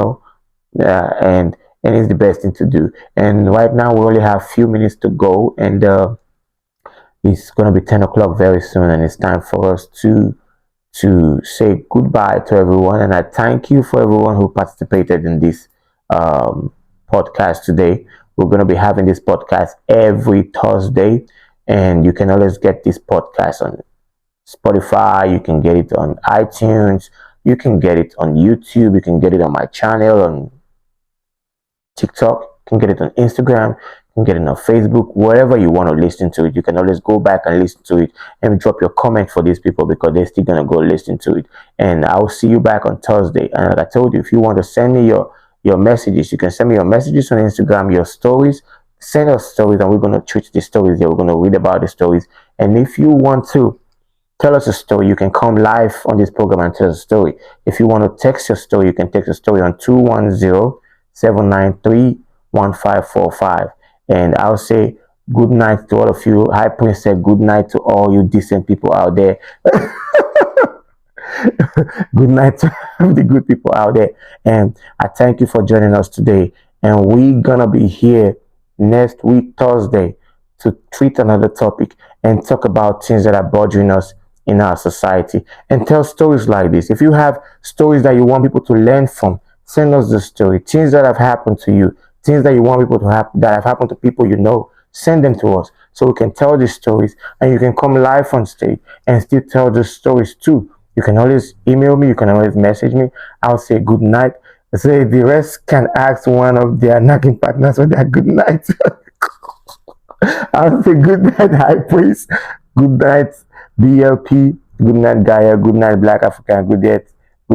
it's the best thing to do. And right now we only have a few minutes to go, and it's going to be 10 o'clock very soon, and it's time for us to say goodbye to everyone. And I thank you for everyone who participated in this podcast today. We're going to be having this podcast every Thursday, and you can always get this podcast on Spotify. You can get it on iTunes. You can get it on YouTube. You can get it on my channel on TikTok. You can get it on Instagram. You can get it on Facebook. Wherever you want to listen to it, you can always go back and listen to it and drop your comment for these people, because they're still going to go listen to it. And I'll see you back on Thursday. And like I told you, if you want to send me your messages, you can send me your messages on Instagram, your stories. Send us stories, and we're going to treat the stories here. We're going to read about the stories. And if you want to tell us a story, you can come live on this program and tell us a story. If you want to text your story, you can text a story on 210-793-1545. And I'll say good night to all of you. High Prince said good night to all you decent people out there. Good night to the good people out there. And I thank you for joining us today. And we're going to be here next week, Thursday, to treat another topic and talk about things that are bothering us in our society, and tell stories like this. If you have stories that you want people to learn from, send us the story. Things that have happened to you, things that you want people to have, that have happened to people you know, send them to us so we can tell these stories, and you can come live on stage and still tell the stories too. You can always email me, you can always message me. I'll say good night. Say the rest can ask one of their nagging partners for their good night. I'll say good night, High Priest. Good night, BLP. Good night, Gaia. Good night, Black African. Good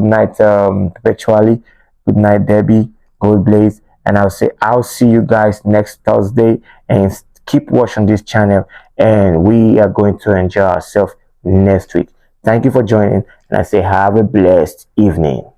night, Perpetually. Good night, Debbie. Gold Blaze. And I'll say I'll see you guys next Thursday, and keep watching this channel, and we are going to enjoy ourselves next week. Thank you for joining, and I say have a blessed evening.